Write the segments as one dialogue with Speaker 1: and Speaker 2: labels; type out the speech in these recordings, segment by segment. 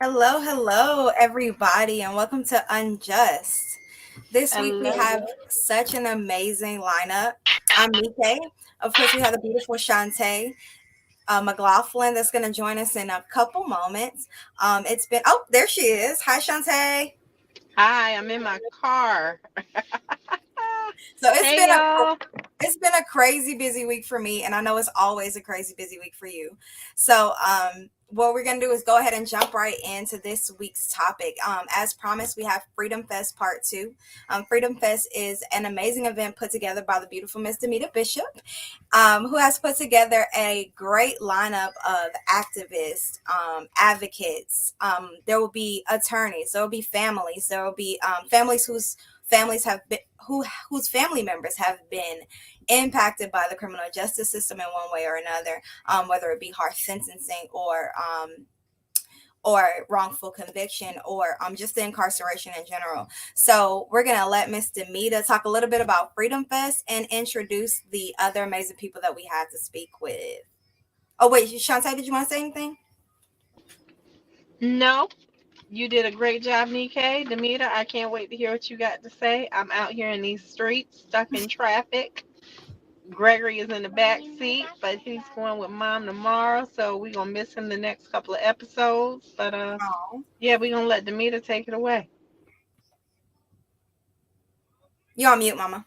Speaker 1: Hello, hello, everybody, and welcome to Unjust. This week we
Speaker 2: Hello.
Speaker 1: have such an amazing lineup. I'm Nike. Of course, we have the beautiful Shantae McLaughlin that's going to join us in a couple moments. It's been, oh, there she is. Hi, Shantae.
Speaker 2: Hi, I'm in my car.
Speaker 1: So
Speaker 2: Hey, y'all.
Speaker 1: it's been a crazy busy week for me, and I know it's always a crazy busy week for you. So what we're gonna do is go ahead and jump right into this week's topic. As promised, we have Freedom Fest Part Two. Freedom Fest is an amazing event put together by the beautiful Miss Demita Bishop, who has put together a great lineup of activists, advocates. There will be attorneys, there will be families, there will be families whose families have been whose family members have been impacted by the criminal justice system in one way or another, whether it be harsh sentencing or wrongful conviction or just the incarceration in general. So we're gonna let Miss Demita talk a little bit about Freedom Fest and introduce the other amazing people that we had to speak with. Oh wait, Shantae, did you want to say anything?
Speaker 2: No, you did a great job, Nikkei. Demita, I can't wait to hear what you got to say. I'm out here in these streets, stuck in traffic. Gregory is in the back seat, but he's going with mom tomorrow, so we're gonna miss him the next couple of episodes. But
Speaker 1: Oh,
Speaker 2: yeah, we're gonna let Demita take it away.
Speaker 1: you on mute, Mama.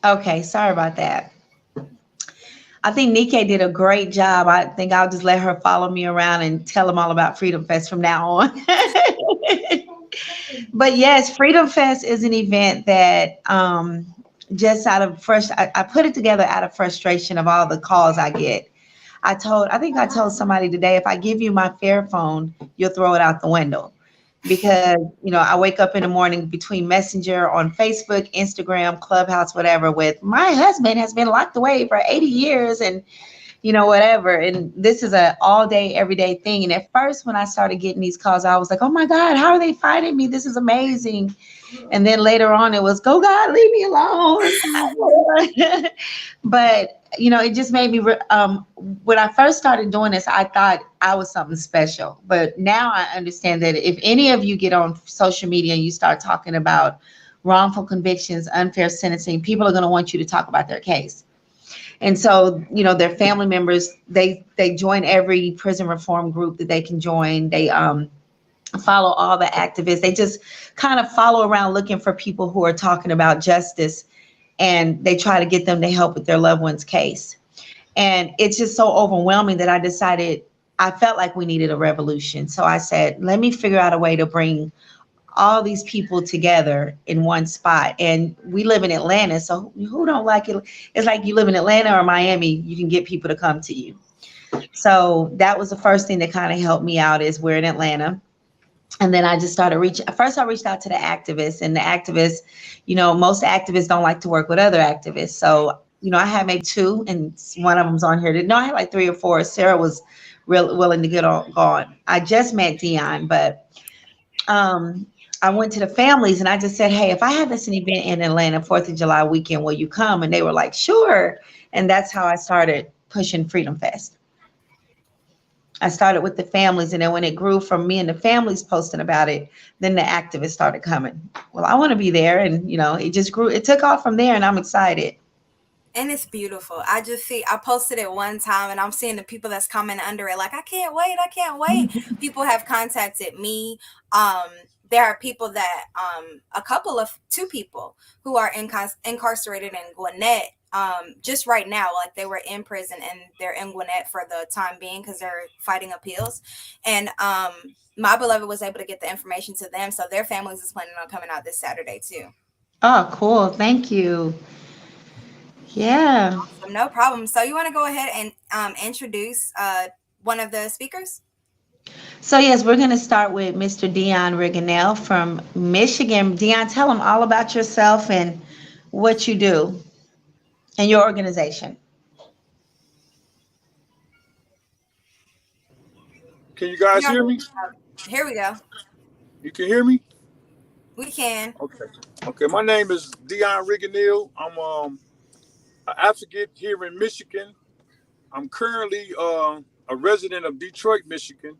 Speaker 3: Okay, sorry about that. I think Nikkei did a great job. I think I'll just let her follow me around and tell them all about Freedom Fest from now on. But yes, Freedom Fest is an event that just out of I put it together out of frustration of all the calls I get. I think I told somebody today, if I give you my fair phone, you'll throw it out the window. Because, I wake up in the morning between Messenger on Facebook, Instagram, Clubhouse, whatever, with my husband has been locked away for 80 years and whatever. And this is a all day, everyday thing. And at first, when I started getting these calls, I was like, oh my God, how are they finding me? This is amazing. And then later on, it was, go God, leave me alone. But, it just made me, when I first started doing this, I thought I was something special. But now I understand that if any of you get on social media and you start talking about wrongful convictions, unfair sentencing, people are going to want you to talk about their case. And so, their family members, they join every prison reform group that they can join. They follow all the activists. They just kind of follow around looking for people who are talking about justice, and they try to get them to help with their loved one's case. And it's just so overwhelming that I felt like we needed a revolution. So I said, let me figure out a way to bring all these people together in one spot. And we live in Atlanta, so who don't like it? It's like you live in Atlanta or Miami, you can get people to come to you. So that was the first thing that kind of helped me out, is we're in Atlanta. And then I just started first I reached out to the activists, and the activists, most activists don't like to work with other activists. So, I had maybe two, and one of them's on here. No, I had like three or four. Sarah was real willing to get on gone. I just met Dion, but um, I went to the families and I just said, hey, if I have this an event in Atlanta, 4th of July weekend, will you come? And they were like, sure. And that's how I started pushing Freedom Fest. I started with the families, and then when it grew from me and the families posting about it, then the activists started coming. Well, I want to be there, and it just grew. It took off from there, and I'm excited.
Speaker 1: And it's beautiful. I posted it one time and I'm seeing the people that's coming under it like, I can't wait, I can't wait. People have contacted me. Um, there are people that, two people who are incarcerated in Gwinnett, just right now, like they were in prison and they're in Gwinnett for the time being because they're fighting appeals. And my beloved was able to get the information to them. So their families is planning on coming out this Saturday too.
Speaker 3: Oh, cool. Thank you. Yeah.
Speaker 1: So no problem. So you want to go ahead and introduce one of the speakers?
Speaker 3: So yes, we're going to start with Mr. Dion Riganelle from Michigan. Dion, tell them all about yourself and what you do and your organization.
Speaker 4: Can you guys
Speaker 1: You're on
Speaker 4: hear me?
Speaker 1: Here we go.
Speaker 4: You can hear me?
Speaker 1: We can.
Speaker 4: Okay. Okay. My name is Dion Riganelle. I'm an advocate here in Michigan. I'm currently a resident of Detroit, Michigan,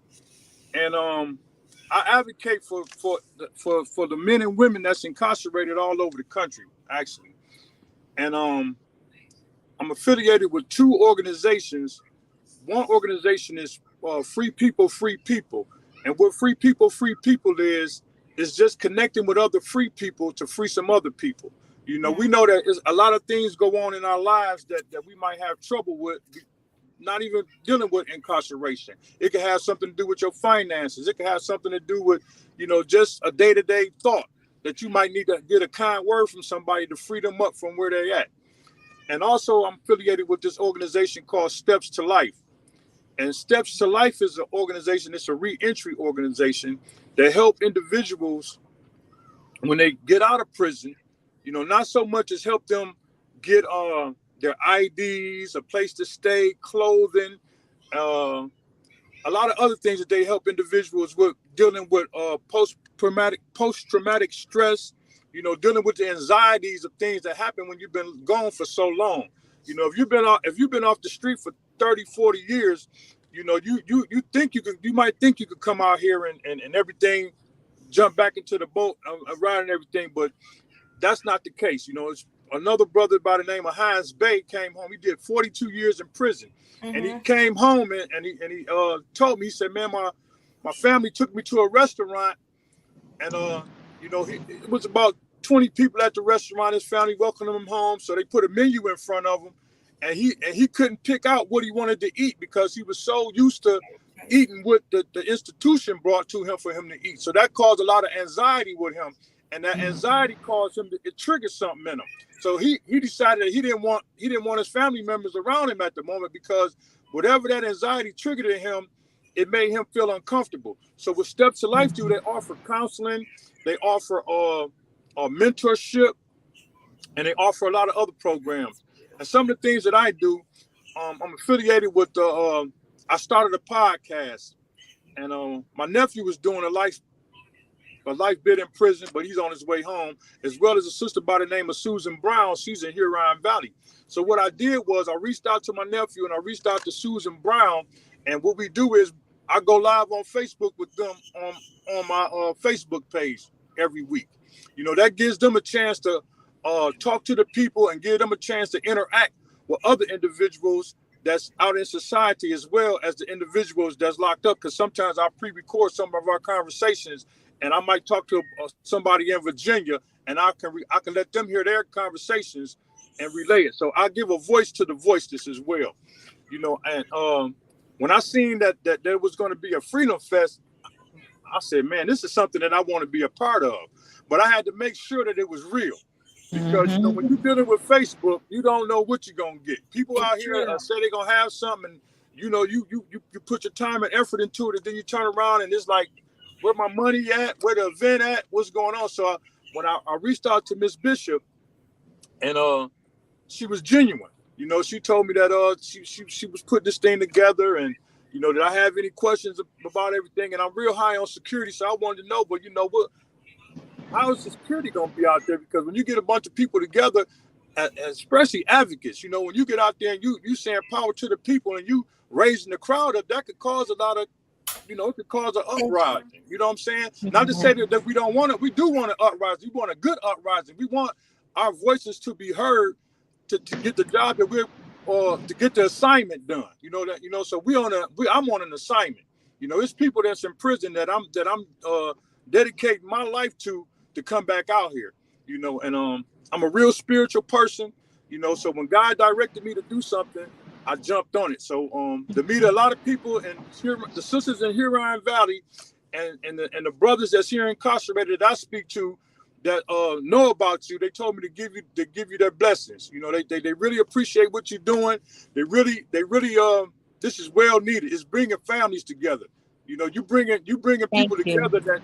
Speaker 4: and I advocate for the men and women that's incarcerated all over the country, actually. And I'm affiliated with two organizations. One organization is Free People, Free People, and what Free People is just connecting with other free people to free some other people. You know, we know that a lot of things go on in our lives that we might have trouble with, not even dealing with incarceration. It can have something to do with your finances. It can have something to do with, you know, just a day-to-day thought that you might need to get a kind word from somebody to free them up from where they're at. And also, I'm affiliated with this organization called Steps to Life. And Steps to Life is an organization, it's a reentry organization that help individuals when they get out of prison, you know, not so much as help them get their IDs, a place to stay, clothing, a lot of other things that they help individuals with dealing with post-traumatic stress, you know, dealing with the anxieties of things that happen when you've been gone for so long. You know, if you've been off the street for 30, 40 years, you know, you might think you could come out here and everything, jump back into the boat, ride and everything, but that's not the case. You know, it's another brother by the name of Hines Bay came home. He did 42 years in prison. And he came home and he told me, he said, man, my family took me to a restaurant, and you know, it was about 20 people at the restaurant. His family welcomed him home, so they put a menu in front of him, and he couldn't pick out what he wanted to eat because he was so used to eating what the institution brought to him for him to eat. So that caused a lot of anxiety with him, and that anxiety caused him it triggered something in him. So he decided that he didn't want his family members around him at the moment, because whatever that anxiety triggered in him, it made him feel uncomfortable. So what Steps to Life do, they offer counseling, they offer mentorship, and they offer a lot of other programs. And some of the things that I do, I'm affiliated with I started a podcast, and my nephew was doing a life bid in prison, but he's on his way home, as well as a sister by the name of Susan Brown. She's in Huron Valley. So what I did was I reached out to my nephew and I reached out to Susan Brown. And what we do is I go live on Facebook with them on my Facebook page every week. You know, that gives them a chance to talk to the people and give them a chance to interact with other individuals that's out in society, as well as the individuals that's locked up. Because sometimes I pre-record some of our conversations, and I might talk to somebody in Virginia, and I can let them hear their conversations and relay it. So I give a voice to the voiceless as well, you know. And when I seen that there was going to be a Freedom Fest, I said, man, this is something that I want to be a part of. But I had to make sure that it was real, because you know, when you're dealing with Facebook, you don't know what you're gonna get. People out here say they're gonna have something, and you know, you put your time and effort into it, and then you turn around and it's like, where my money at? Where the event at? What's going on? So when I reached out to Miss Bishop, and she was genuine. You know, she told me that she was putting this thing together, and you know, did I have any questions about everything? And I'm real high on security, so I wanted to know. But you know what? How is the security going to be out there? Because when you get a bunch of people together, especially advocates, you know, when you get out there and you saying power to the people and you raising the crowd up, that could cause a lot of, you know, it could cause an uprising. You know what I'm saying? Not to say that we don't want it. We do want an uprising. We want a good uprising. We want our voices to be heard to get the job that we're, or to get the assignment done. You know that, you know, so I'm on an assignment. You know, it's people that's in prison that I'm dedicating my life to come back out here, you know. And I'm a real spiritual person, you know, so when God directed me to do something, I jumped on it. So to meet a lot of people, and the sisters in Huron Valley and the brothers that's here incarcerated that I speak to that know about you, they told me to give you their blessings. You know, they really appreciate what you're doing. They really this is well needed. It's bringing families together. You know, you bringing people together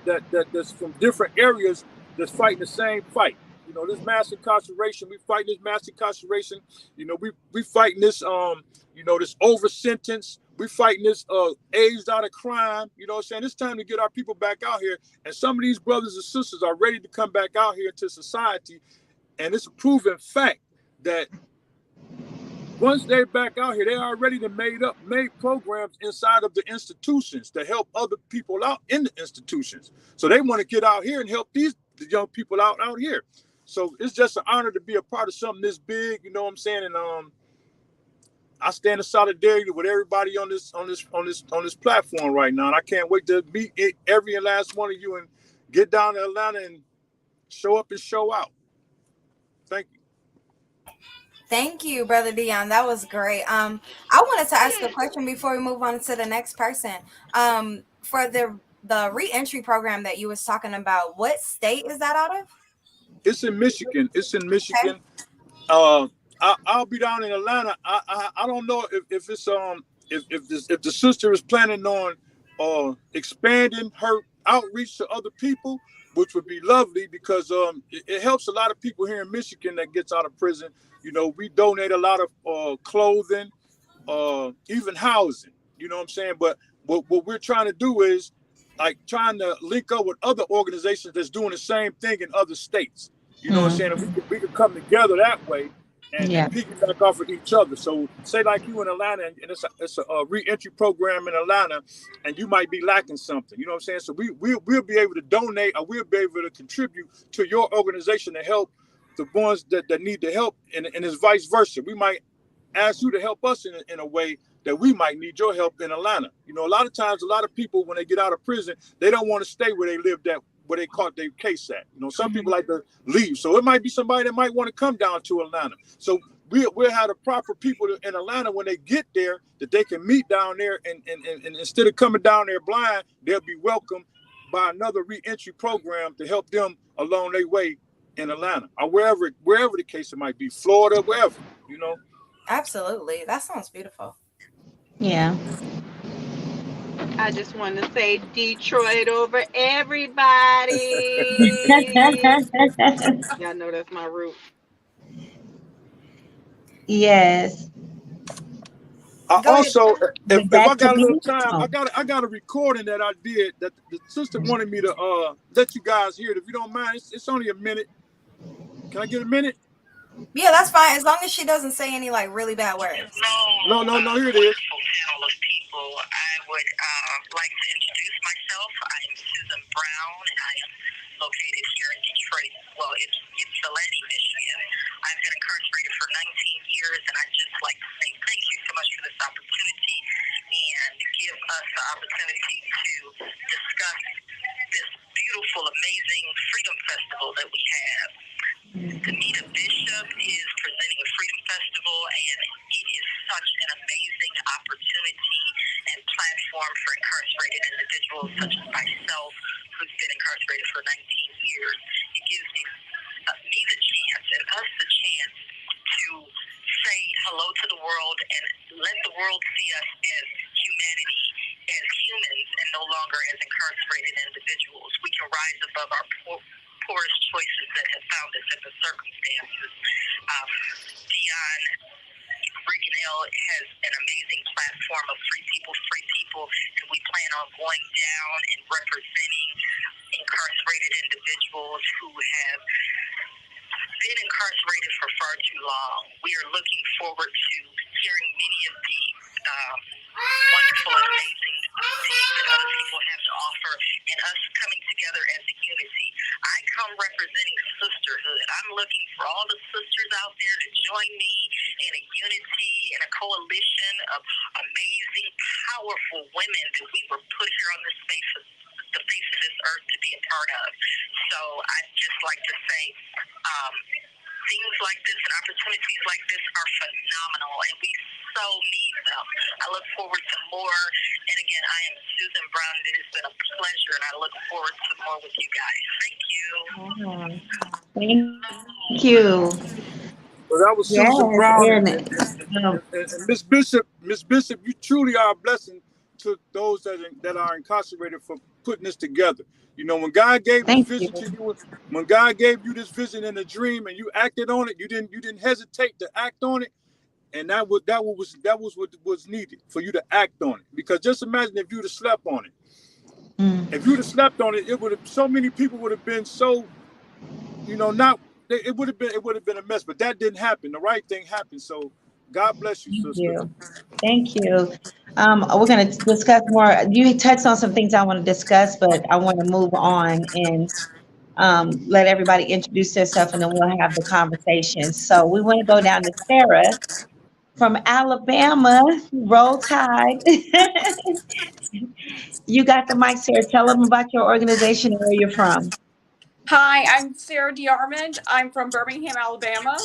Speaker 4: that's from different areas that's fighting the same fight. You know, this mass incarceration, we fighting this mass incarceration. You know, we fighting this you know, this over sentence. We fighting this aged out of crime. You know what I'm saying? It's time to get our people back out here. And some of these brothers and sisters are ready to come back out here into society. And it's a proven fact that Once they're back out here, they already made programs inside of the institutions to help other people out in the institutions. So they want to get out here and help the young people out here. So it's just an honor to be a part of something this big, you know what I'm saying? And I stand in solidarity with everybody on this platform right now. And I can't wait to meet every and last one of you and get down to Atlanta and show up and show out. Thank you.
Speaker 1: Thank you, Brother Dion. That was great. I wanted to ask a question before we move on to the next person. For the reentry program that you was talking about, what state is that out of?
Speaker 4: It's in Michigan.
Speaker 1: Okay.
Speaker 4: I'll be down in Atlanta. I don't know if it's if the sister is planning on expanding her outreach to other people, which would be lovely because it helps a lot of people here in Michigan that gets out of prison. You know, we donate a lot of clothing, even housing. You know what I'm saying? But what we're trying to do is like trying to link up with other organizations that's doing the same thing in other states. You know what I'm saying? And we could come together that way and piggyback off of each other. So say like you in Atlanta and it's a re-entry program in Atlanta and you might be lacking something. You know what I'm saying? So we'll be able to donate or we'll be able to contribute to your organization to help the ones that need the help and it's vice versa. We might ask you to help us in a way that we might need your help in Atlanta. You know, a lot of times, a lot of people, when they get out of prison, they don't want to stay where they lived at, where they caught their case at. You know, some people like to leave. So it might be somebody that might want to come down to Atlanta. So we'll have the proper people in Atlanta when they get there that they can meet down there. And instead of coming down there blind, they'll be welcomed by another re-entry program to help them along their way in Atlanta or wherever the case it might be, Florida, wherever, you know.
Speaker 1: Absolutely. That sounds beautiful.
Speaker 3: Yeah.
Speaker 2: I just want to say Detroit over everybody. Y'all know that's my root.
Speaker 3: Yes.
Speaker 4: I
Speaker 1: Go ahead.
Speaker 4: also, if I
Speaker 3: That
Speaker 4: got
Speaker 3: could
Speaker 4: a
Speaker 3: be
Speaker 4: little time, I got a recording that I did that the sister wanted me to let you guys hear it. If you don't mind, it's only a minute. Can I get a minute?
Speaker 1: Yeah, that's fine as long as she doesn't say any like really bad words.
Speaker 4: No. Here it is.
Speaker 5: Panel of people. I would like to introduce myself. I am Susan Brown, and I am located here in Detroit. Well, it's Ypsilanti, Michigan. I've been incarcerated for 19 years, and I'd just like to say thank you so much for this opportunity and give us the opportunity to discuss this beautiful, amazing Freedom Festival that we have. Danita Bishop is presenting a Freedom Festival, and it is such an amazing opportunity and platform for incarcerated individuals such as myself, who's been incarcerated for 19 years. It gives me the chance and us the chance to say hello to the world and let the world see us as humanity, as humans, and no longer as incarcerated individuals. We can rise above our poorest choices that have found us in the circumstances. Dion Riganelle has an amazing platform of free people, and we plan on going down and representing incarcerated individuals who have been incarcerated for far too long. We are looking forward to hearing many of the wonderful and amazing things that other people have to offer and us coming together as a unity. I come representing sisterhood. I'm looking for all the sisters out there to join me in a unity and a coalition of amazing, powerful women that we were put here on this face of this earth to be a part of. So I'd just like to say things like this and opportunities like this are phenomenal, and we so need them. I look forward to more. And again, I am Susan Brown. It has been a pleasure, and I look forward to more with you guys. Thank you.
Speaker 3: Thank you.
Speaker 4: Well, that was
Speaker 3: Yes,
Speaker 4: Susan Brown
Speaker 3: and
Speaker 4: and Miss Bishop. Miss Bishop, you truly are a blessing to those that are incarcerated for putting this together. You know, when God gave this
Speaker 3: thank
Speaker 4: vision
Speaker 3: you.
Speaker 4: to you, when God gave you this vision and a dream, and you acted on it, you didn't hesitate to act on it, and that was what was needed for you to act on it. Because just imagine if you'd have slept on it. If you'd have slept on it, it would have so many people would have been so, you know, not. It would have been a mess, but that didn't happen. The right thing happened. So God bless you,
Speaker 3: Thank
Speaker 4: sister.
Speaker 3: you. Thank you. We're going to discuss more. You touched on some things I want to discuss, but I want to move on and let everybody introduce themselves, and then we'll have the conversation. So we want to go down to Sarah from Alabama. Roll Tide. You got the mic, Sarah. Tell them about your organization and where you're from.
Speaker 6: Hi, I'm Sarah DeArmond. I'm from Birmingham, Alabama,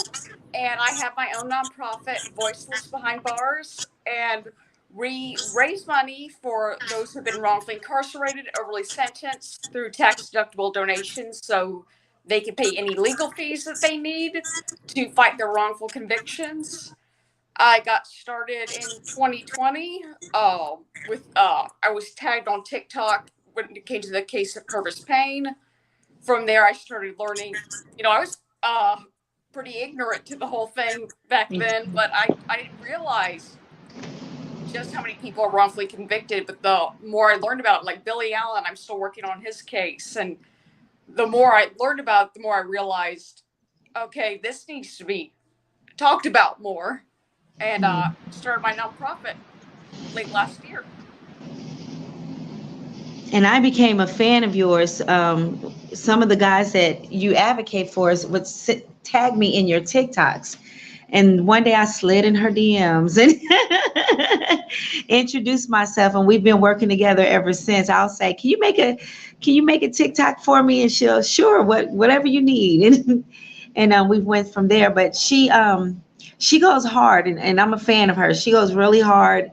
Speaker 6: and I have my own nonprofit, Voiceless Behind Bars, and we raise money for those who've been wrongfully incarcerated, overly sentenced through tax deductible donations so they can pay any legal fees that they need to fight their wrongful convictions. I got started in 2020 with I was tagged on TikTok when it came to the case of Purvis Pain. From there, I started learning. I was pretty ignorant to the whole thing back
Speaker 3: Me
Speaker 6: then,
Speaker 3: too.
Speaker 6: but I didn't realize just how many people are wrongfully convicted. But the more I learned about it, like Billy Allen, I'm still working on his case, and the more I learned about it, the more I realized, okay, this needs to be talked about more. And started my nonprofit late last year.
Speaker 3: And I became a fan of yours. Some of the guys that you advocate for would tag me in your TikToks. And one day I slid in her DMs and introduced myself, and we've been working together ever since. I'll say, "Can you make a TikTok for me?" And she'll, "Sure, whatever you need." And we went from there. But she goes hard, and I'm a fan of her. She goes really hard,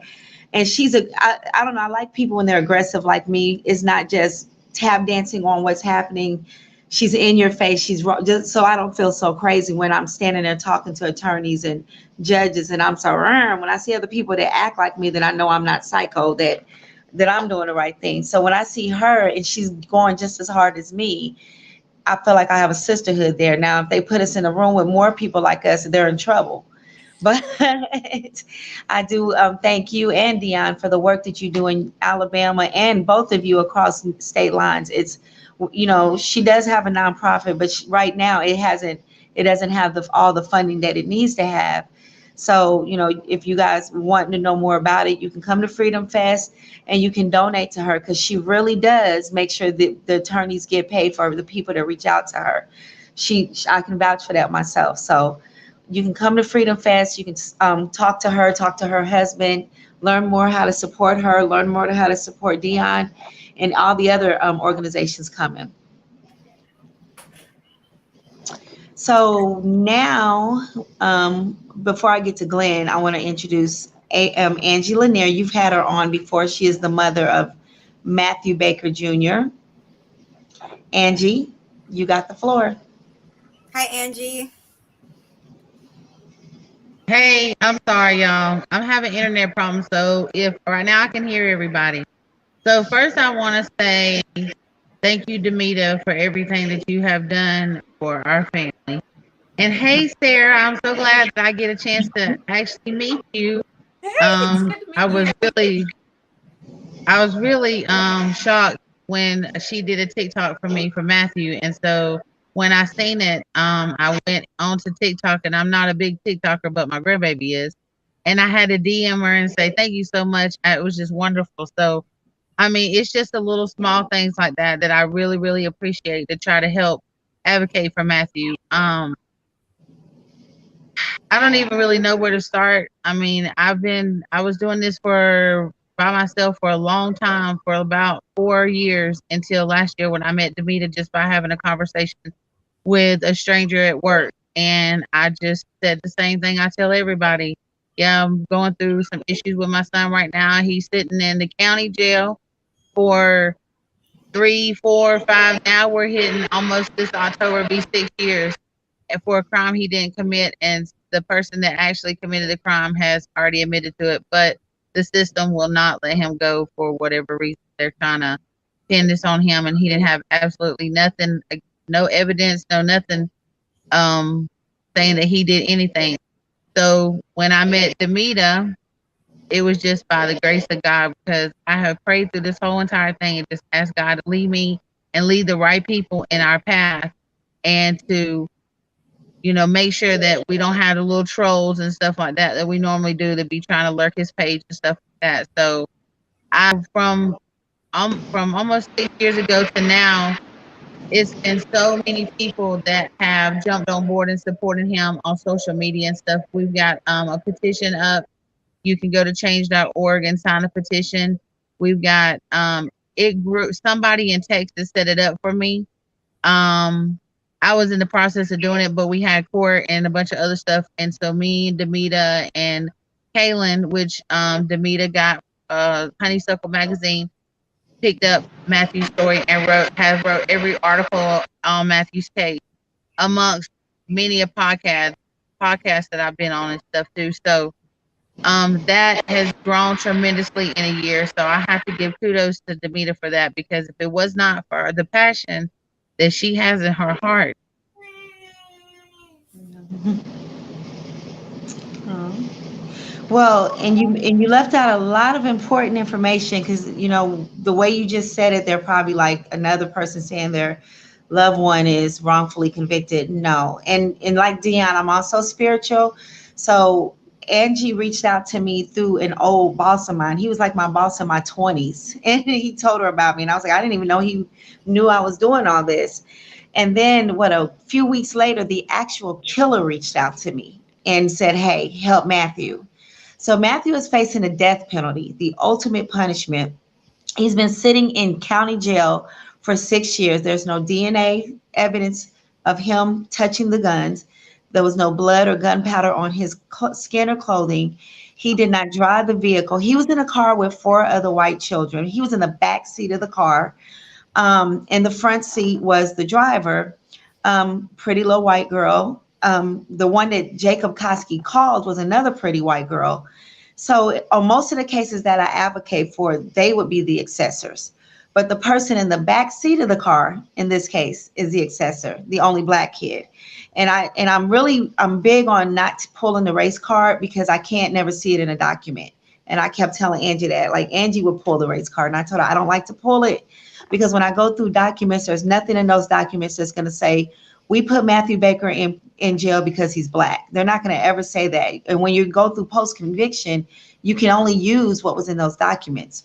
Speaker 3: and I don't know, I like people when they're aggressive like me. It's not just tap dancing on what's happening. She's in your face. Just so I don't feel so crazy when I'm standing there talking to attorneys and judges, and I'm so when I see other people that act like me, then I know I'm not psycho, that I'm doing the right thing. So when I see her and she's going just as hard as me, I feel like I have a sisterhood there. Now if they put us in a room with more people like us, they're in trouble. But I do thank you and Dion for the work that you do in Alabama, and both of you across state lines. She does have a nonprofit, but right now it doesn't have all the funding that it needs to have. So, if you guys want to know more about it, you can come to Freedom Fest and you can donate to her, because she really does make sure that the attorneys get paid for the people that reach out to her. I can vouch for that myself. So you can come to Freedom Fest. You can talk to her, talk to her husband, learn more how to support her, learn more how to support Dion and all the other organizations coming. So now, before I get to Glenn, I want to introduce Angie Lanier. You've had her on before. She is the mother of Matthew Baker Jr. Angie, you got the floor.
Speaker 1: Hi, Angie.
Speaker 7: Hey, I'm sorry, y'all. I'm having internet problems, so if right now I can hear everybody. So first, I want to say thank you, Demita, for everything that you have done for our family. And hey, Sarah, I'm so glad that I get a chance to actually meet you.
Speaker 6: Hey, it's good to
Speaker 7: I
Speaker 6: meet
Speaker 7: was
Speaker 6: you.
Speaker 7: really shocked when she did a TikTok for me for Matthew, and so when I seen it, I went onto TikTok, and I'm not a big TikToker, but my grandbaby is, and I had to DM her and say thank you so much. It was just wonderful. So I mean, it's just the little small things like that that I really really appreciate to try to help advocate for Matthew. I don't even really know where to start. I mean, I was doing this for by myself for a long time, for about 4 years until last year when I met Demita just by having a conversation with a stranger at work. And I just said the same thing I tell everybody. Yeah, I'm going through some issues with my son right now. He's sitting in the county jail for 3, 4, 5. Now we're hitting almost this October be 6 years for a crime he didn't commit, and the person that actually committed the crime has already admitted to it, but the system will not let him go for whatever reason. They're trying to pin this on him, and he didn't have absolutely nothing, no evidence, no nothing, saying that he did anything. So when I met Demita, it was just by the grace of God, because I have prayed through this whole entire thing and just asked God to lead me and lead the right people in our path, and to make sure that we don't have the little trolls and stuff like that we normally do to be trying to lurk his page and stuff like that. So I from almost 6 years ago to now, it's been so many people that have jumped on board and supported him on social media and stuff. We've got a petition up. You can go to change.org and sign a petition. We've got it grew somebody in Texas set it up for me. um I was in the process of doing it, but we had court and a bunch of other stuff, and so me and Demita and Kaylin, which Demita got Honeysuckle magazine, picked up Matthew's story and wrote every article on Matthew's case, amongst many a podcast that I've been on and stuff too. So that has grown tremendously in a year. So I have to give kudos to Demita for that, because if it was not for the passion that she has in her heart.
Speaker 3: Oh. Well, and you left out a lot of important information, because the way you just said it, they're probably like another person saying their loved one is wrongfully convicted. No, and like Dion, I'm also spiritual, so Angie reached out to me through an old boss of mine. He was like my boss in my 20s, and he told her about me, and I was like, I didn't even know he knew I was doing all this. And then, a few weeks later, the actual killer reached out to me and said, "Hey, help Matthew." So Matthew is facing a death penalty, the ultimate punishment. He's been sitting in county jail for 6 years. There's no DNA evidence of him touching the guns. There was no blood or gunpowder on his skin or clothing. He did not drive the vehicle. He was in a car with four other white children. He was in the back seat of the car. And the front seat was the driver, pretty little white girl. The one that Jacob Koski called was another pretty white girl. So on most of the cases that I advocate for, they would be the accessors. But the person in the back seat of the car in this case is the accessor, the only black kid. I'm big on not pulling the race card, because I can't never see it in a document. And I kept telling Angie that, like, Angie would pull the race card, and I told her I don't like to pull it, because when I go through documents, there's nothing in those documents that's going to say we put Matthew Baker in jail because he's black. They're not going to ever say that. And when you go through post conviction, you can only use what was in those documents.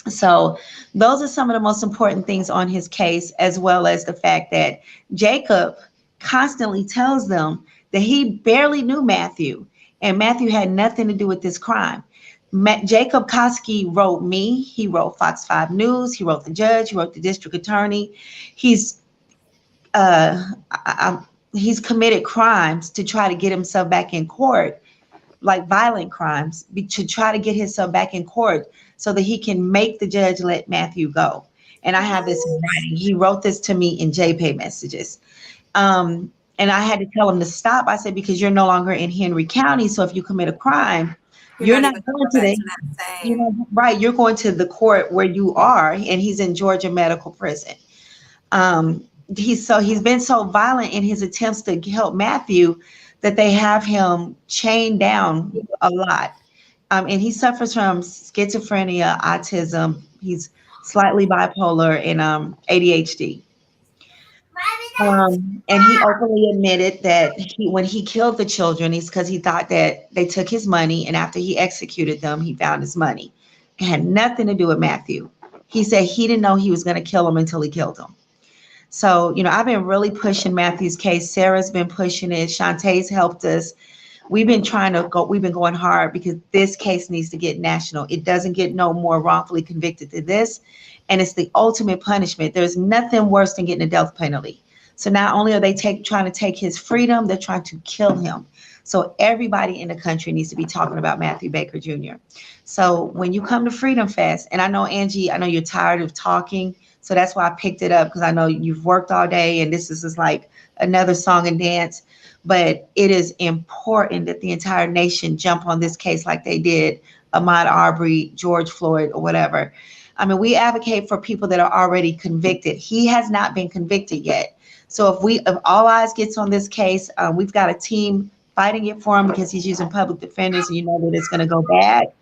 Speaker 3: So those are some of the most important things on his case, as well as the fact that Jacob constantly tells them that he barely knew Matthew, and Matthew had nothing to do with this crime. Jacob Koski wrote me. He wrote Fox 5 News. He wrote the judge. He wrote the district attorney. Uh, he's committed crimes to try to get himself back in court, like violent crimes, to try to get himself back in court so that he can make the judge let Matthew go. And I have this in writing. He wrote this to me in JPay messages. And I had to tell him to stop. I said, because you're no longer in Henry County. So if you commit a crime, you're not
Speaker 1: even
Speaker 3: going
Speaker 1: going
Speaker 3: to
Speaker 1: back
Speaker 3: the,
Speaker 1: to that same.
Speaker 3: right. You're going to the court where you are. And he's in Georgia Medical Prison. He's been so violent in his attempts to help Matthew that they have him chained down a lot. And he suffers from schizophrenia, autism. He's slightly bipolar, and ADHD. And he openly admitted that when he killed the children, it's because he thought that they took his money, and after he executed them, he found his money. It had nothing to do with Matthew. He said he didn't know he was going to kill him until he killed him. So, I've been really pushing Matthew's case. Sarah's been pushing it. Shantae's helped us. We've been going hard, because this case needs to get national. It doesn't get no more wrongfully convicted than this. And it's the ultimate punishment. There's nothing worse than getting a death penalty. So not only are they trying to take his freedom, they're trying to kill him. So everybody in the country needs to be talking about Matthew Baker Jr. So when you come to Freedom Fest, and I know, Angie, I know you're tired of talking, so that's why I picked it up, because I know you've worked all day, and this is just like another song and dance. But it is important that the entire nation jump on this case like they did Ahmaud Arbery, George Floyd, or whatever. I mean, we advocate for people that are already convicted. He has not been convicted yet. So if all eyes gets on this case, we've got a team fighting it for him, because he's using public defenders, and you know that it's going to go bad.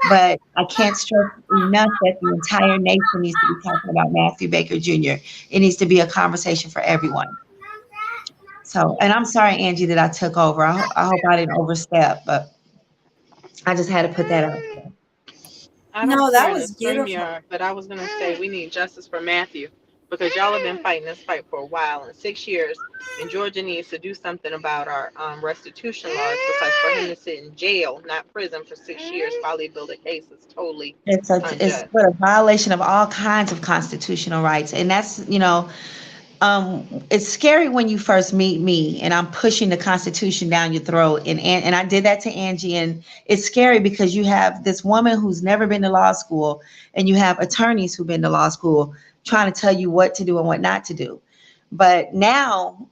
Speaker 3: But I can't stress enough that the entire nation needs to be talking about Matthew Baker Jr. It needs to be a conversation for everyone. So, and I'm sorry, Angie, that I took over. I hope I didn't overstep, but I just had to put that out there.
Speaker 2: I don't
Speaker 1: No,
Speaker 2: see
Speaker 1: that
Speaker 2: her in the
Speaker 1: was beautiful.
Speaker 2: StreamYard, but I was gonna say we need justice for Matthew because y'all have been fighting this fight for a while, in 6 years, and Georgia needs to do something about our restitution laws because for him to sit in jail, not prison, for 6 years while they build a case is totally
Speaker 3: It's
Speaker 2: unjust.
Speaker 3: what a violation of all kinds of constitutional rights, and that's it's scary when you first meet me and I'm pushing the Constitution down your throat, and I did that to Angie, and it's scary because you have this woman who's never been to law school, and you have attorneys who've been to law school trying to tell you what to do and what not to do. But now,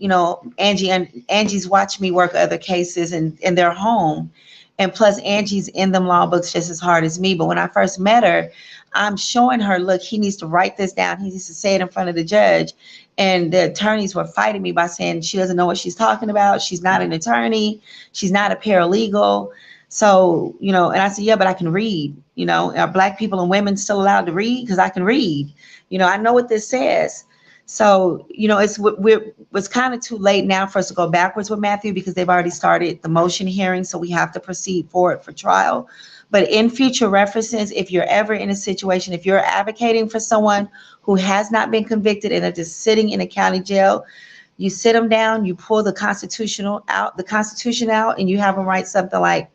Speaker 3: Angie's watched me work other cases and they're home. And plus Angie's in them law books just as hard as me. But when I first met her, I'm showing her, look, he needs to write this down. He needs to say it in front of the judge. And the attorneys were fighting me by saying she doesn't know what she's talking about. She's not an attorney. She's not a paralegal. So, and I said, yeah, but I can read. Are Black people and women still allowed to read? Because I can read. I know what this says. So, it's kind of too late now for us to go backwards with Matthew because they've already started the motion hearing. So we have to proceed forward for trial. But in future references, if you're ever in a situation, if you're advocating for someone who has not been convicted and are just sitting in a county jail, you sit them down, you pull the Constitution out, and you have them write something like,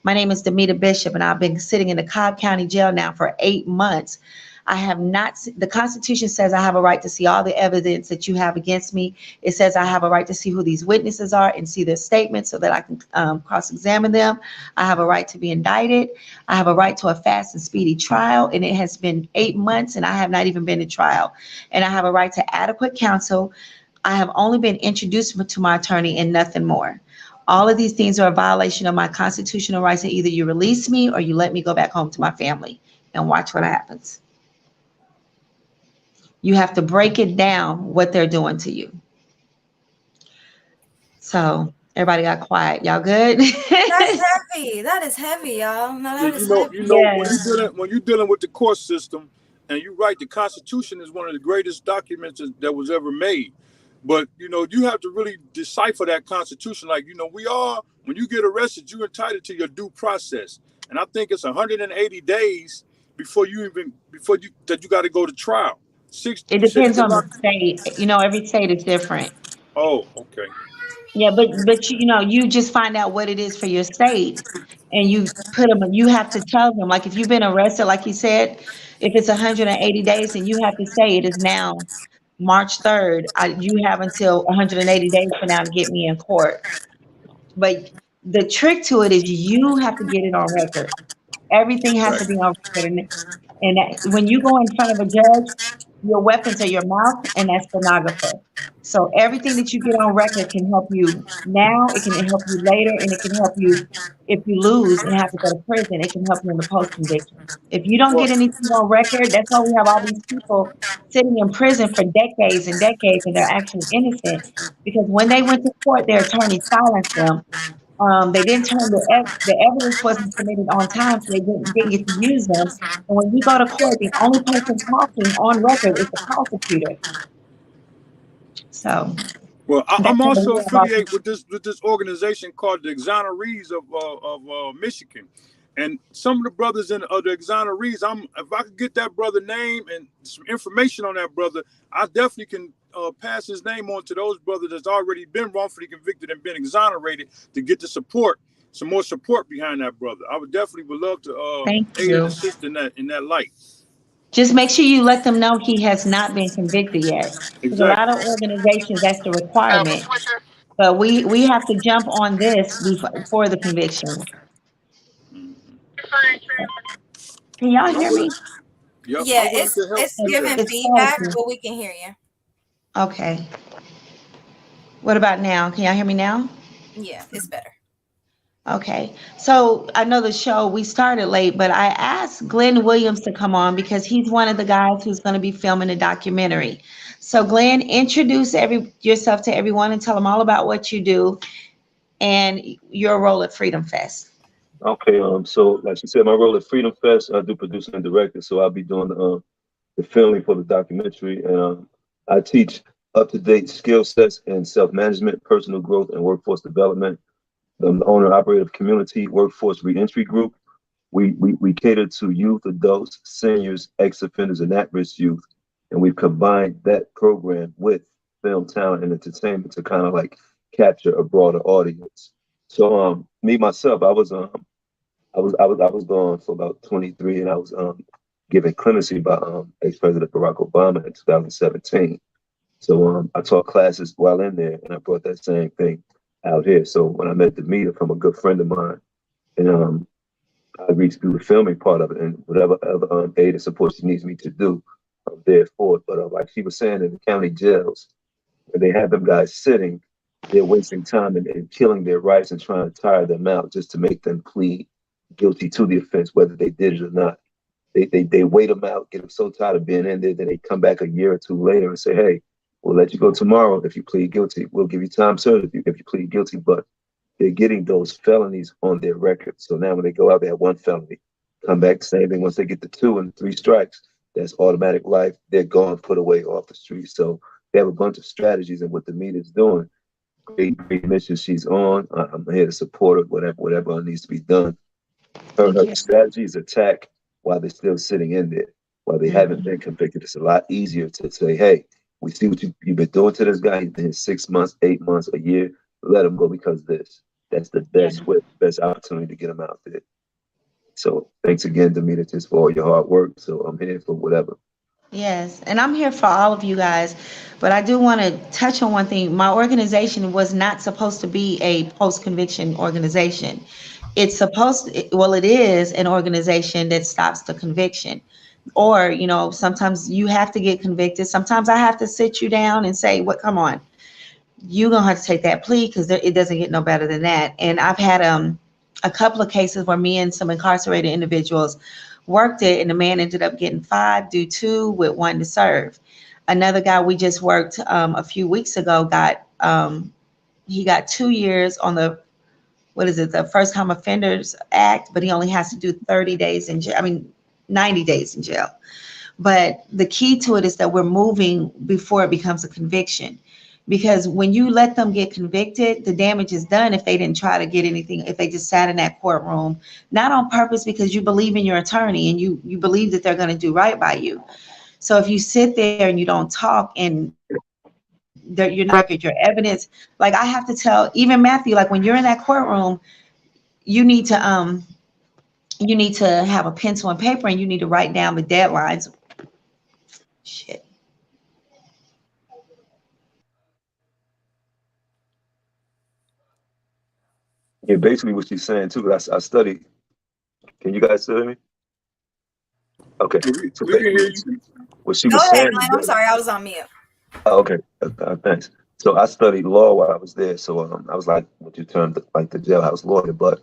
Speaker 3: my name is Demita Bishop, and I've been sitting in the Cobb County Jail now for 8 months. I have not, the Constitution says I have a right to see all the evidence that you have against me. It says I have a right to see who these witnesses are and see their statements so that I can cross-examine them. I have a right to be indicted. I have a right to a fast and speedy trial, and it has been 8 months, and I have not even been to trial. And I have a right to adequate counsel. I have only been introduced to my attorney and nothing more. All of these things are a violation of my constitutional rights, and either you release me or you let me go back home to my family and watch what happens. You have to break it down what they're doing to you. So everybody got quiet. Y'all good?
Speaker 1: That's heavy. That is heavy, y'all. No,
Speaker 4: Yeah,
Speaker 1: that is
Speaker 3: Yeah.
Speaker 4: when you're dealing with the court system, and you're right, the Constitution is one of the greatest documents that was ever made. But you have to really decipher that Constitution. Like we are, when you get arrested, you're entitled to your due process, and I think it's 180 days before you that you got to go to trial. Six,
Speaker 3: It
Speaker 4: you said you
Speaker 3: depends
Speaker 4: get
Speaker 3: on the
Speaker 4: locked.
Speaker 3: state. Every state is different.
Speaker 4: Oh, okay.
Speaker 3: Yeah, but you just find out what it is for your state, and you put them. You have to tell them, like if you've been arrested, like you said, if it's 180 days, and you have to say it is now March 3rd. You have until 180 days from now to get me in court. But the trick to it is you have to get it on record. Everything has
Speaker 4: Right.
Speaker 3: to be on record. And when you go in front of a judge, your weapons are your mouth and that stenographer. So everything that you get on record can help you now, it can help you later, and it can help you if you lose and have to go to prison, it can help you in the post conviction. If you don't
Speaker 4: Well,
Speaker 3: get anything on record, that's why we have all these people sitting in prison for decades and decades and they're actually innocent. Because when they went to court, their attorney silenced them. They didn't turn the evidence wasn't submitted on time, so they didn't get to use them. And when you go to court, the only person talking on record is the prosecutor. So
Speaker 4: Well,
Speaker 3: that's
Speaker 4: I'm
Speaker 3: how we
Speaker 4: also
Speaker 3: have all
Speaker 4: affiliated with this organization called the Exonerees of Michigan, and some of the brothers in the Exonerees. If I could get that brother name and some information on that brother, I definitely can pass his name on to those brothers that's already been wrongfully convicted and been exonerated to get the support, some more support behind that brother. I would love to
Speaker 3: thank
Speaker 4: aid and
Speaker 3: you.
Speaker 4: assist in that light.
Speaker 3: Just make sure you let them know he has not been convicted yet. Because a lot
Speaker 4: Exactly.
Speaker 3: of organizations, that's the requirement. But we have to jump on this before the conviction.
Speaker 4: Mhm.
Speaker 3: Can y'all
Speaker 4: And I'm
Speaker 3: hear
Speaker 4: willing.
Speaker 3: me?
Speaker 4: Yep,
Speaker 1: yeah.
Speaker 4: I'm willing to help
Speaker 1: It's
Speaker 4: with
Speaker 1: giving
Speaker 4: that.
Speaker 3: It's
Speaker 1: feedback,
Speaker 3: faulty.
Speaker 1: but we can hear you.
Speaker 3: Okay. What about now? Can y'all hear me now?
Speaker 1: Yeah, it's better.
Speaker 3: Okay, so I know the show, we started late, but I asked Glenn Williams to come on because he's one of the guys who's going to be filming a documentary. So Glenn, introduce yourself to everyone and tell them all about what you do and your role at Freedom Fest.
Speaker 8: Okay, so like you said, my role at Freedom Fest, I do producing and directing, so I'll be doing the filming for the documentary, and I teach up-to-date skill sets in self-management, personal growth, and workforce development. I'm the owner and operator of Community Workforce Reentry Group. We cater to youth, adults, seniors, ex-offenders, and at-risk youth. And we've combined that program with film talent and entertainment to kind of like capture a broader audience. So me myself, I was gone for about 23, and I was given clemency by ex-President Barack Obama in 2017. So I taught classes while in there, and I brought that same thing out here. So when I met Demeter from a good friend of mine, and I reached through the filming part of it, and whatever other aid and support she needs me to do, I'm there for it. But like she was saying, in the county jails, where they have them guys sitting, they're wasting time and killing their rights and trying to tire them out just to make them plead guilty to the offense, whether they did it or not. They wait them out, get them so tired of being in there, then they come back a year or two later and say, hey, we'll let you go tomorrow if you plead guilty. We'll give you time served if you plead guilty. But they're getting those felonies on their record. So now when they go out, they have one felony, come back, same thing. Once they get the 2 and 3 strikes, that's automatic life. They're gone, put away off the street. So they have a bunch of strategies, and what the media is doing. Great mission she's on. I'm here to support her, whatever needs to be done.
Speaker 3: Thank
Speaker 8: Her
Speaker 3: you.
Speaker 8: strategy is attack while they're still sitting in there, while they haven't
Speaker 3: Mhm.
Speaker 8: been convicted. It's a lot easier to say, hey, we see what you've been doing to this guy. He's been 6 months, 8 months, a year. Let him go because this. That's the
Speaker 3: Yeah.
Speaker 8: best way, best opportunity to get him out there. So thanks again, Demetrius, for all your hard work. So I'm here for whatever.
Speaker 3: Yes, and I'm here for all of you guys, but I do want to touch on one thing. My organization was not supposed to be a post-conviction organization. It's well, it is an organization that stops the conviction. Or, sometimes you have to get convicted. Sometimes I have to sit you down and say, "What? Come on, you're gonna have to take that plea because it doesn't get no better than that." And I've had a couple of cases where me and some incarcerated individuals worked it, and the man ended up getting 5, do 2 with 1 to serve. Another guy we just worked a few weeks ago got he got 2 years on the, what is it, the First Time Offenders Act, but he only has to do 30 days in jail. I mean, 90 days in jail. But the key to it is that we're moving before it becomes a conviction. Because when you let them get convicted, the damage is done if they didn't try to get anything, if they just sat in that courtroom, not on purpose because you believe in your attorney and you believe that they're going to do right by you. So if you sit there and you don't talk and you're not record your evidence, like I have to tell even Matthew, like when you're in that courtroom, you need to have a pencil and paper and you need to write down the deadlines. Shit.
Speaker 8: Yeah, basically what she's saying too. I studied. Can you guys still hear me? Okay. So
Speaker 4: We can hear you.
Speaker 8: what she
Speaker 1: Go
Speaker 8: was
Speaker 1: ahead,
Speaker 8: saying is
Speaker 1: Glenn. I'm
Speaker 8: that.
Speaker 1: sorry, I was on mute.
Speaker 8: Oh, okay. Thanks. So I studied law while I was there. So I was like what you termed like the jailhouse lawyer. But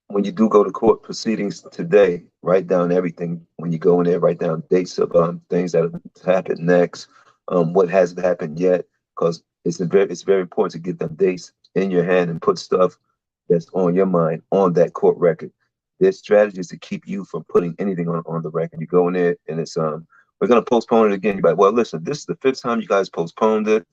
Speaker 8: when you do go to court proceedings today, write down everything. When you go in there, write down dates of things that have happened next, what hasn't happened yet, because it's very important to get them dates in your hand and put stuff that's on your mind on that court record. Their strategy is to keep you from putting anything on the record. You go in there and it's we're gonna postpone it again. You're like, well, listen, this is the 5th time you guys postponed this.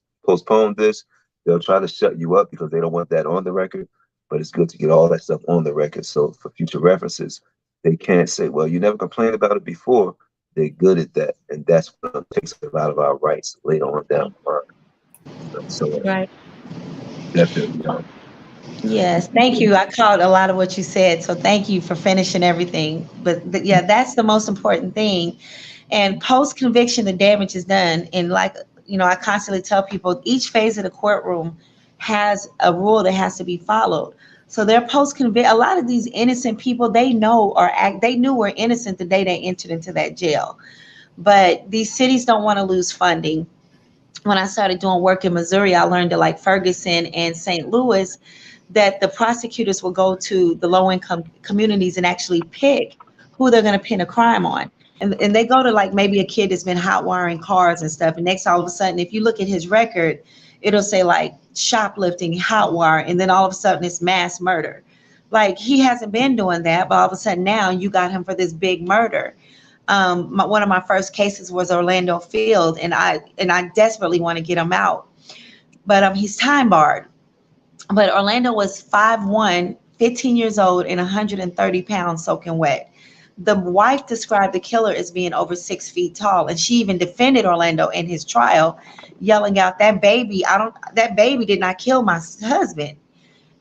Speaker 8: They'll try to shut you up because they don't want that on the record, but it's good to get all that stuff on the record. So for future references, they can't say, well, you never complained about it before. They're good at that. And that's what takes a lot of our rights later on down the line. So
Speaker 3: Right.
Speaker 8: definitely,
Speaker 3: Yes, thank you. I caught a lot of what you said, so thank you for finishing everything. But yeah, that's the most important thing. And post conviction, the damage is done. And like, I constantly tell people each phase of the courtroom has a rule that has to be followed. So they're post convict. A lot of these innocent people, they know or act, they knew were innocent the day they entered into that jail. But these cities don't want to lose funding. When I started doing work in Missouri, I learned that like Ferguson and St. Louis, that the prosecutors will go to the low income communities and actually pick who they're going to pin a crime on. And they go to like maybe a kid that's been hot wiring cars and stuff. And next, all of a sudden, if you look at his record, it'll say like shoplifting, hot wire, and then all of a sudden it's mass murder. Like he hasn't been doing that, but all of a sudden now you got him for this big murder. One of my first cases was Orlando Field, and I desperately want to get him out, but he's time barred. But Orlando was 5'1", 15 years old, and 130 pounds soaking wet. The wife described the killer as being over 6 feet tall, and she even defended Orlando in his trial, yelling out, that baby did not kill my husband."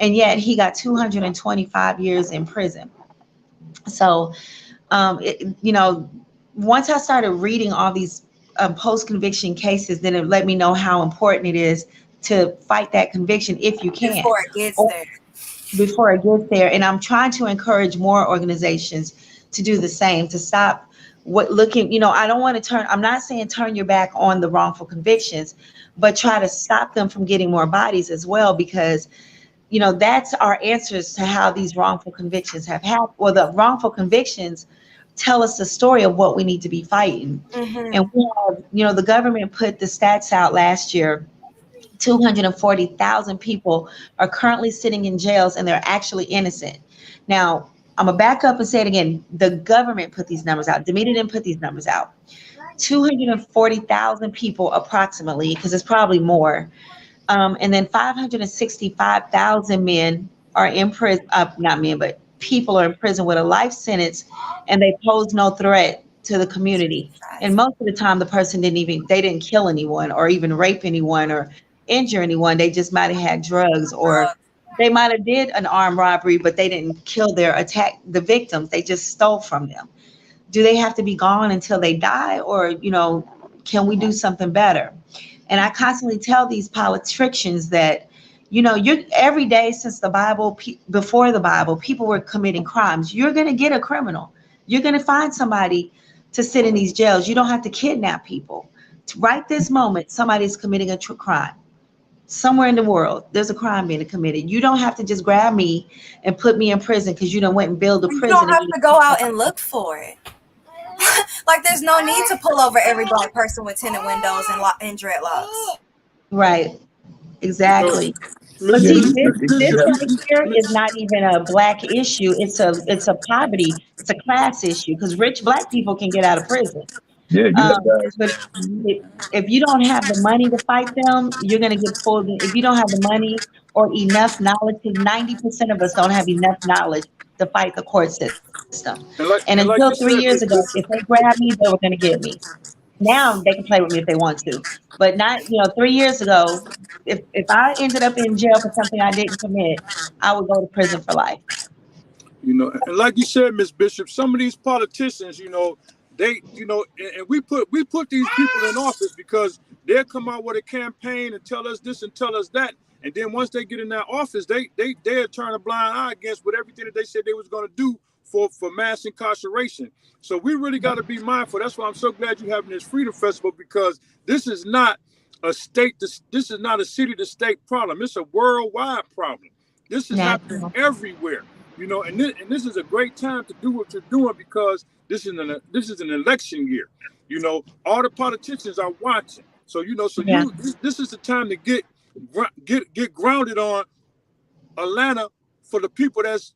Speaker 3: And yet he got 225 years in prison. So, you know, once I started reading all these post-conviction cases, then it let me know how important it is to fight that conviction if you can,
Speaker 1: before it gets
Speaker 3: or
Speaker 1: there.
Speaker 3: before it gets there. And I'm trying to encourage more organizations to do the same, to stop I don't want to I'm not saying turn your back on the wrongful convictions, but try to stop them from getting more bodies as well, because that's our answers to how these wrongful convictions have happened. Well, the wrongful convictions tell us the story of what we need to be fighting. And
Speaker 1: Mm-hmm.
Speaker 3: we have, the government put the stats out last year. 240,000 people are currently sitting in jails, and they're actually innocent. Now, I'm gonna back up and say it again. The government put these numbers out. Demeter didn't put these numbers out. 240,000 people approximately, because it's probably more. And then 565,000 men are in prison, not men, but people are in prison with a life sentence, and they pose no threat to the community. And most of the time, the person they didn't kill anyone or even rape anyone or injure anyone. They just might have had drugs, or they might have did an armed robbery, but they didn't kill the victims. They just stole from them. Do they have to be gone until they die, or can we do something better? And I constantly tell these politicians that, you're every day since the Bible, before the Bible, people were committing crimes. You're going to get a criminal. You're going to find somebody to sit in these jails. You don't have to kidnap people. Right this moment, somebody's committing a crime. Somewhere in the world, there's a crime being committed. You don't have to just grab me and put me in prison because you done went and built a
Speaker 1: You
Speaker 3: prison.
Speaker 1: don't have to go out and look for it. Like, there's no need to pull over every black person with tinted windows and dreadlocks.
Speaker 3: Right.
Speaker 4: So,
Speaker 3: Exactly. But
Speaker 4: Miss,
Speaker 8: Yeah,
Speaker 3: see,
Speaker 8: you,
Speaker 3: this
Speaker 8: you,
Speaker 3: this
Speaker 8: you have,
Speaker 3: right here is not even a black issue. It's a poverty. It's a class issue, because rich black people can get out of prison.
Speaker 8: yeah, you have guys.
Speaker 3: But if you don't have the money to fight them, you're gonna get pulled in. If you don't have the money or enough knowledge, because 90% of us don't have enough knowledge to fight the court system. And until
Speaker 4: and
Speaker 3: three
Speaker 4: like you
Speaker 3: years ago,
Speaker 4: said,
Speaker 3: if
Speaker 4: Miss
Speaker 3: they grabbed me, they were gonna get me. Now they can play with me if they want to, but not 3 years ago. If I ended up in jail for something I didn't commit, I would go to prison for life.
Speaker 4: and like you said, Miss Bishop, some of these politicians, they, and we put these people in office because they'll come out with a campaign and tell us this and tell us that, and then once they get in that office, they'll turn a blind eye against with everything that they said they was going to do for mass incarceration. So we really got to be mindful. That's why I'm so glad you're having this Freedom Festival, because this is not this is not a city to state problem. It's a worldwide problem. This is happening
Speaker 3: National.
Speaker 4: everywhere. And this is a great time to do what you're doing, because this is an election year. All the politicians are watching. So
Speaker 3: Yeah.
Speaker 4: this is the time to get grounded on Atlanta, for the people that's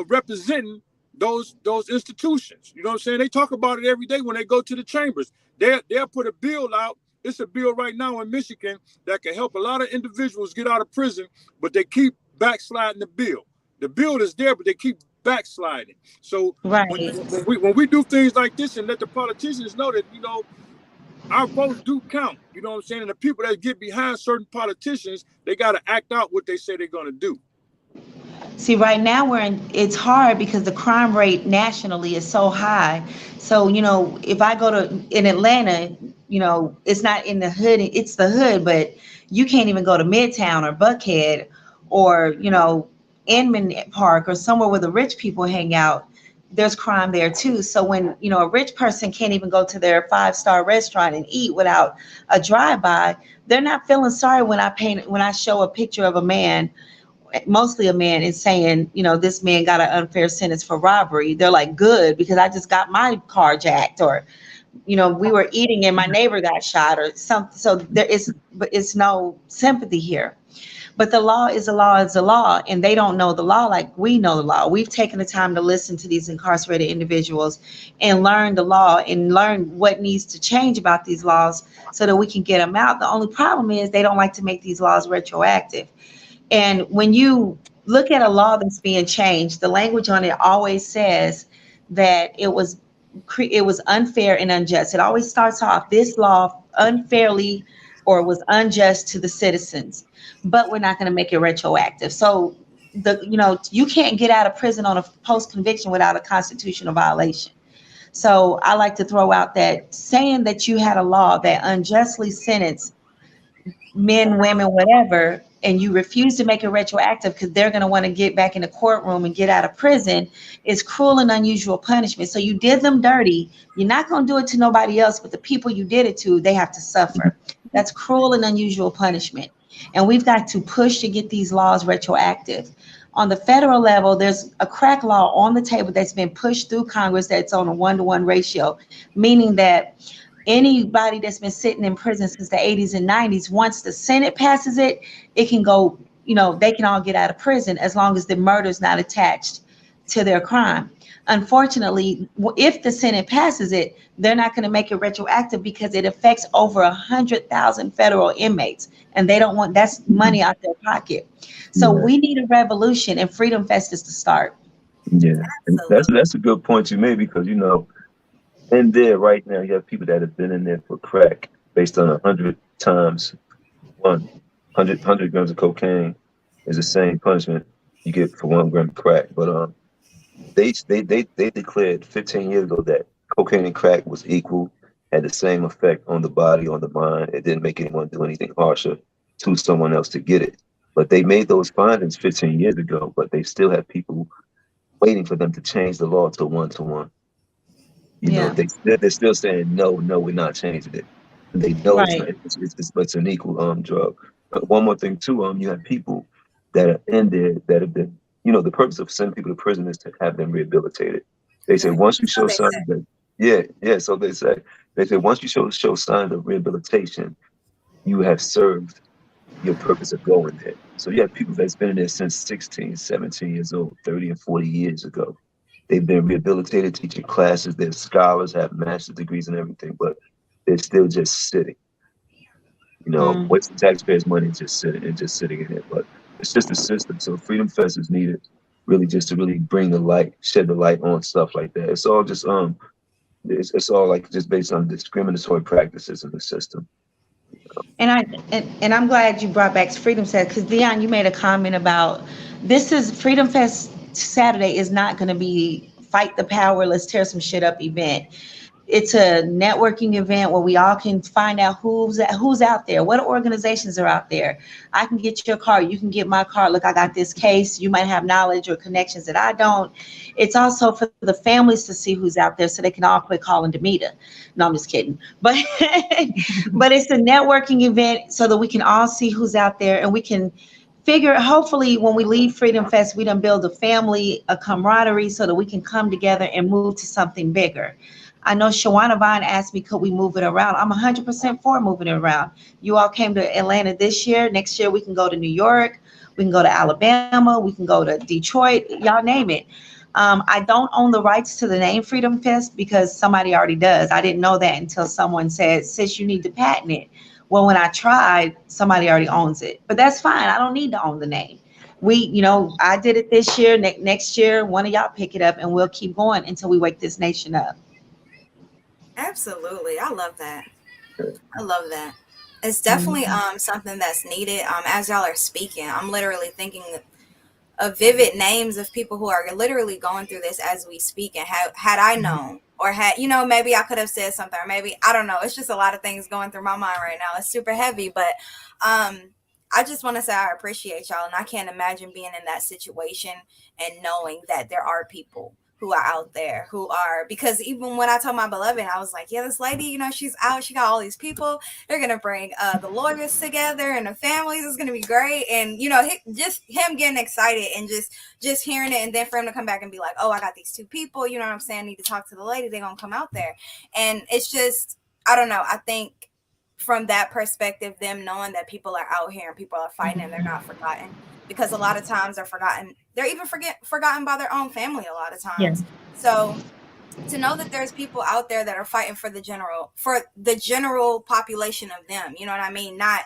Speaker 4: representing those institutions. You know what I'm saying? They talk about it every day when they go to the chambers. They'll put a bill out. It's a bill right now in Michigan that can help a lot of individuals get out of prison, but they keep backsliding the bill. The bill is there, but they keep backsliding. So when,
Speaker 3: Right.
Speaker 4: when we do things like this and let the politicians know that, our votes do count. You know what I'm saying? And the people that get behind certain politicians, they got to act out what they say they're going to do.
Speaker 3: See, right now it's hard because the crime rate nationally is so high. So, if I go in Atlanta, it's not in the hood, it's the hood, but you can't even go to Midtown or Buckhead or, Inman Park or somewhere where the rich people hang out. There's crime there too. So when, a rich person can't even go to their 5-star restaurant and eat without a drive-by, they're not feeling sorry when I show a picture of a man, mostly a man, is saying, this man got an unfair sentence for robbery. They're like, good, because I just got my car jacked, or, we were eating and my neighbor got shot or something. So but it's no sympathy here. But the law is a law is a law, and they don't know the law like we know the law. We've taken the time to listen to these incarcerated individuals and learn the law and learn what needs to change about these laws so that we can get them out. The only problem is they don't like to make these laws retroactive. And when you look at a law that's being changed, the language on it always says that it was unfair and unjust. It always starts off this law unfairly or was unjust to the citizens, but we're not going to make it retroactive. So you can't get out of prison on a post conviction without a constitutional violation. So I like to throw out that saying that you had a law that unjustly sentenced men, women, whatever, and you refuse to make it retroactive because they're going to want to get back in the courtroom and get out of prison is cruel and unusual punishment. So you did them dirty. You're not going to do it to nobody else, but the people you did it to, they have to suffer. That's cruel and unusual punishment. And we've got to push to get these laws retroactive. On the federal level, there's a crack law on the table that's been pushed through Congress that's on a 1-to-1 ratio, meaning that anybody that's been sitting in prison since the 80s and 90s, once the Senate passes it, it can go, they can all get out of prison as long as the murder's not attached to their crime. Unfortunately, if the Senate passes it, they're not going to make it retroactive because it affects over 100,000 federal inmates, and they don't want that's money out their pocket. So
Speaker 8: Yeah,
Speaker 3: we need a revolution, and Freedom Fest is to start.
Speaker 8: yeah. And
Speaker 1: Absolutely.
Speaker 8: that's a good point you made because in there right now you have people that have been in there for crack based on 100 times one. 100 grams of cocaine is the same punishment you get for 1 gram of crack. But they declared 15 years ago that cocaine and crack was equal, had the same effect on the body, on the mind. It didn't make anyone do anything harsher to someone else to get it. But they made those findings 15 years ago, but they still have people waiting for them to change the law to 1-to-1.
Speaker 3: Yeah,
Speaker 8: They're still saying no, no, we're not changing it. And they know it's
Speaker 3: right.
Speaker 8: not. It's an equal drug. One more thing too. You have people that are in there that have been. The purpose of sending people to prison is to have them rehabilitated. They say
Speaker 1: Right.
Speaker 8: once you
Speaker 1: So
Speaker 8: show
Speaker 1: they
Speaker 8: signs
Speaker 1: say.
Speaker 8: that, yeah, yeah. So they say once you show signs of rehabilitation, you have served your purpose of going there. So you have people that's been in there since 16, 17 years old, 30 and 40 years ago. They've been rehabilitated, teaching classes. They're scholars, have master's degrees and everything, but they're still just sitting,
Speaker 3: Mm.
Speaker 8: wasting taxpayers' money and just sitting in it. But it's just a system. So Freedom Fest is needed really just to really bring the light, shed the light on stuff like that. It's all just it's all like just based on discriminatory practices in the system.
Speaker 3: And I'm glad you brought back Freedom Fest because Dion, you made a comment about this is Freedom Fest Saturday is not going to be fight the power, let's tear some shit up event. It's a networking event where we all can find out who's out there, what organizations are out there. I can get your card, you can get my card. Look, I got this case. You might have knowledge or connections that I don't. It's also for the families to see who's out there so they can all quit calling Demita. No, I'm just kidding. But but it's a networking event so that we can all see who's out there and we can figure hopefully when we leave Freedom Fest, we done build a family, a camaraderie so that we can come together and move to something bigger. I know Shawana Vine asked me, could we move it around? I'm 100% for moving it around. You all came to Atlanta this year. Next year, we can go to New York. We can go to Alabama. We can go to Detroit. Y'all name it. I don't own the rights to the name Freedom Fest because somebody already does. I didn't know that until someone said, sis, you need to patent it. Well, when I tried, somebody already owns it. But that's fine. I don't need to own the name. I did it this year. Next year, one of y'all pick it up and we'll keep going until we wake this nation up.
Speaker 1: Absolutely. I love that. I love that. It's definitely
Speaker 3: Mhm.
Speaker 1: something that's needed. As y'all are speaking, I'm literally thinking of vivid names of people who are literally going through this as we speak. And had I known, or had, maybe I could have said something, or maybe, I don't know. It's just a lot of things going through my mind right now. It's super heavy, but I just want to say I appreciate y'all. And I can't imagine being in that situation and knowing that there are people who are out there who are, because even when I told my beloved, I was like, yeah, this lady, she's out, she got all these people, they're gonna bring the lawyers together and the families, is gonna be great. And just him getting excited and just hearing it, and then for him to come back and be like, oh, I got these two people, you know what I'm saying, I need to talk to the lady, they're gonna come out there. And it's just, I don't know, I think from that perspective, them knowing that people are out here and people are fighting and they're not forgotten, because a lot of times they're forgotten. They're even forgotten by their own family a lot of
Speaker 3: Yeah.
Speaker 1: times. So to know that there's people out there that are fighting for the general population of them, you know what I mean? Not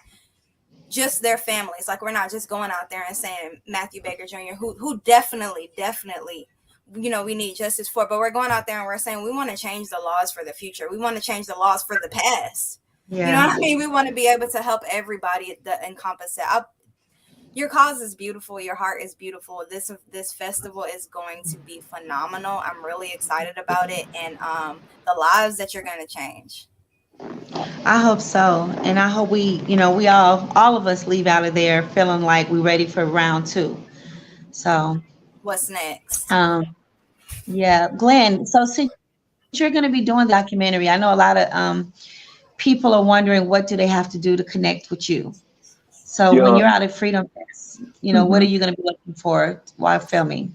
Speaker 1: just their families. Like, we're not just going out there and saying Matthew Baker Jr., who definitely, you know, we need justice for, but we're going out there and we're saying we want to change the laws for the future. We want to change the laws for the past. You know
Speaker 3: Yeah.
Speaker 1: what I mean? We want to be able to help everybody that encompass it. Your cause is beautiful. Your heart is beautiful. This festival is going to be phenomenal. I'm really excited about it, and the lives that you're going to change.
Speaker 3: I hope so. And I hope we, we all of us leave out of there feeling like we're ready for round two. So,
Speaker 1: What's next?
Speaker 3: yeah, Glenn, so since you're going to be doing the documentary, I know a lot of people are wondering what do they have to do to connect with you. So when
Speaker 8: Yeah.
Speaker 3: you're out at Freedom Fest, what are
Speaker 8: hmm
Speaker 3: you going to be looking for while filming?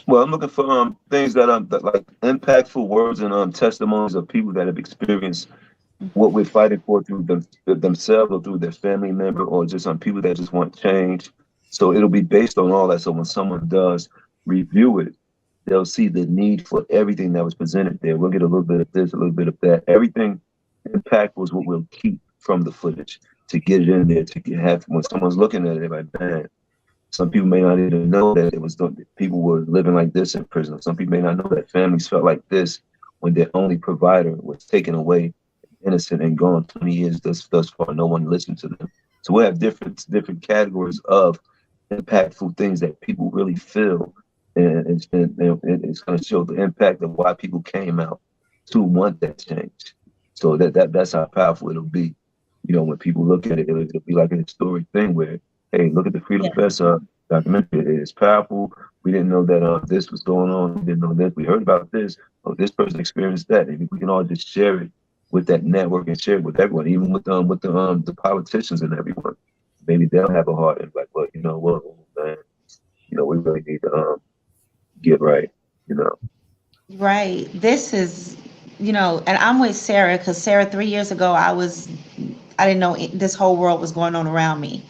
Speaker 8: Well, I'm looking for things that like impactful words and testimonies of people that have experienced what we're fighting for through themselves or through their family member or just on people that just want change. So it'll be based on all that. So when someone does review it, they'll see the need for everything that was presented there. We'll get a little bit of this, a little bit of that. Everything impactful is what we'll keep from the footage to get it in there to have when someone's looking at it, like, man, some people may not even know that people were living like this in prison. Some people may not know that families felt like this when their only provider was taken away, innocent and gone 20 years thus far. No one listened to them. So we have different categories of impactful things that people really feel, and it's going to show the impact of why people came out to want that change. So that's how powerful it'll be. When people look at it, it'll be like a historic thing where, hey, look at the Freedom
Speaker 3: Yeah.
Speaker 8: Fest documentary. It's powerful. We didn't know that this was going on. We didn't know this. We heard about this. Oh, this person experienced that. And if we can all just share it with that network and share it with everyone, even with the politicians and everyone, maybe they'll have a heart and like, well, you know what, man, we really need to get right. You know.
Speaker 3: Right. This is, and I'm with Sarah because Sarah, 3 years ago, I didn't know this whole world was going on around me.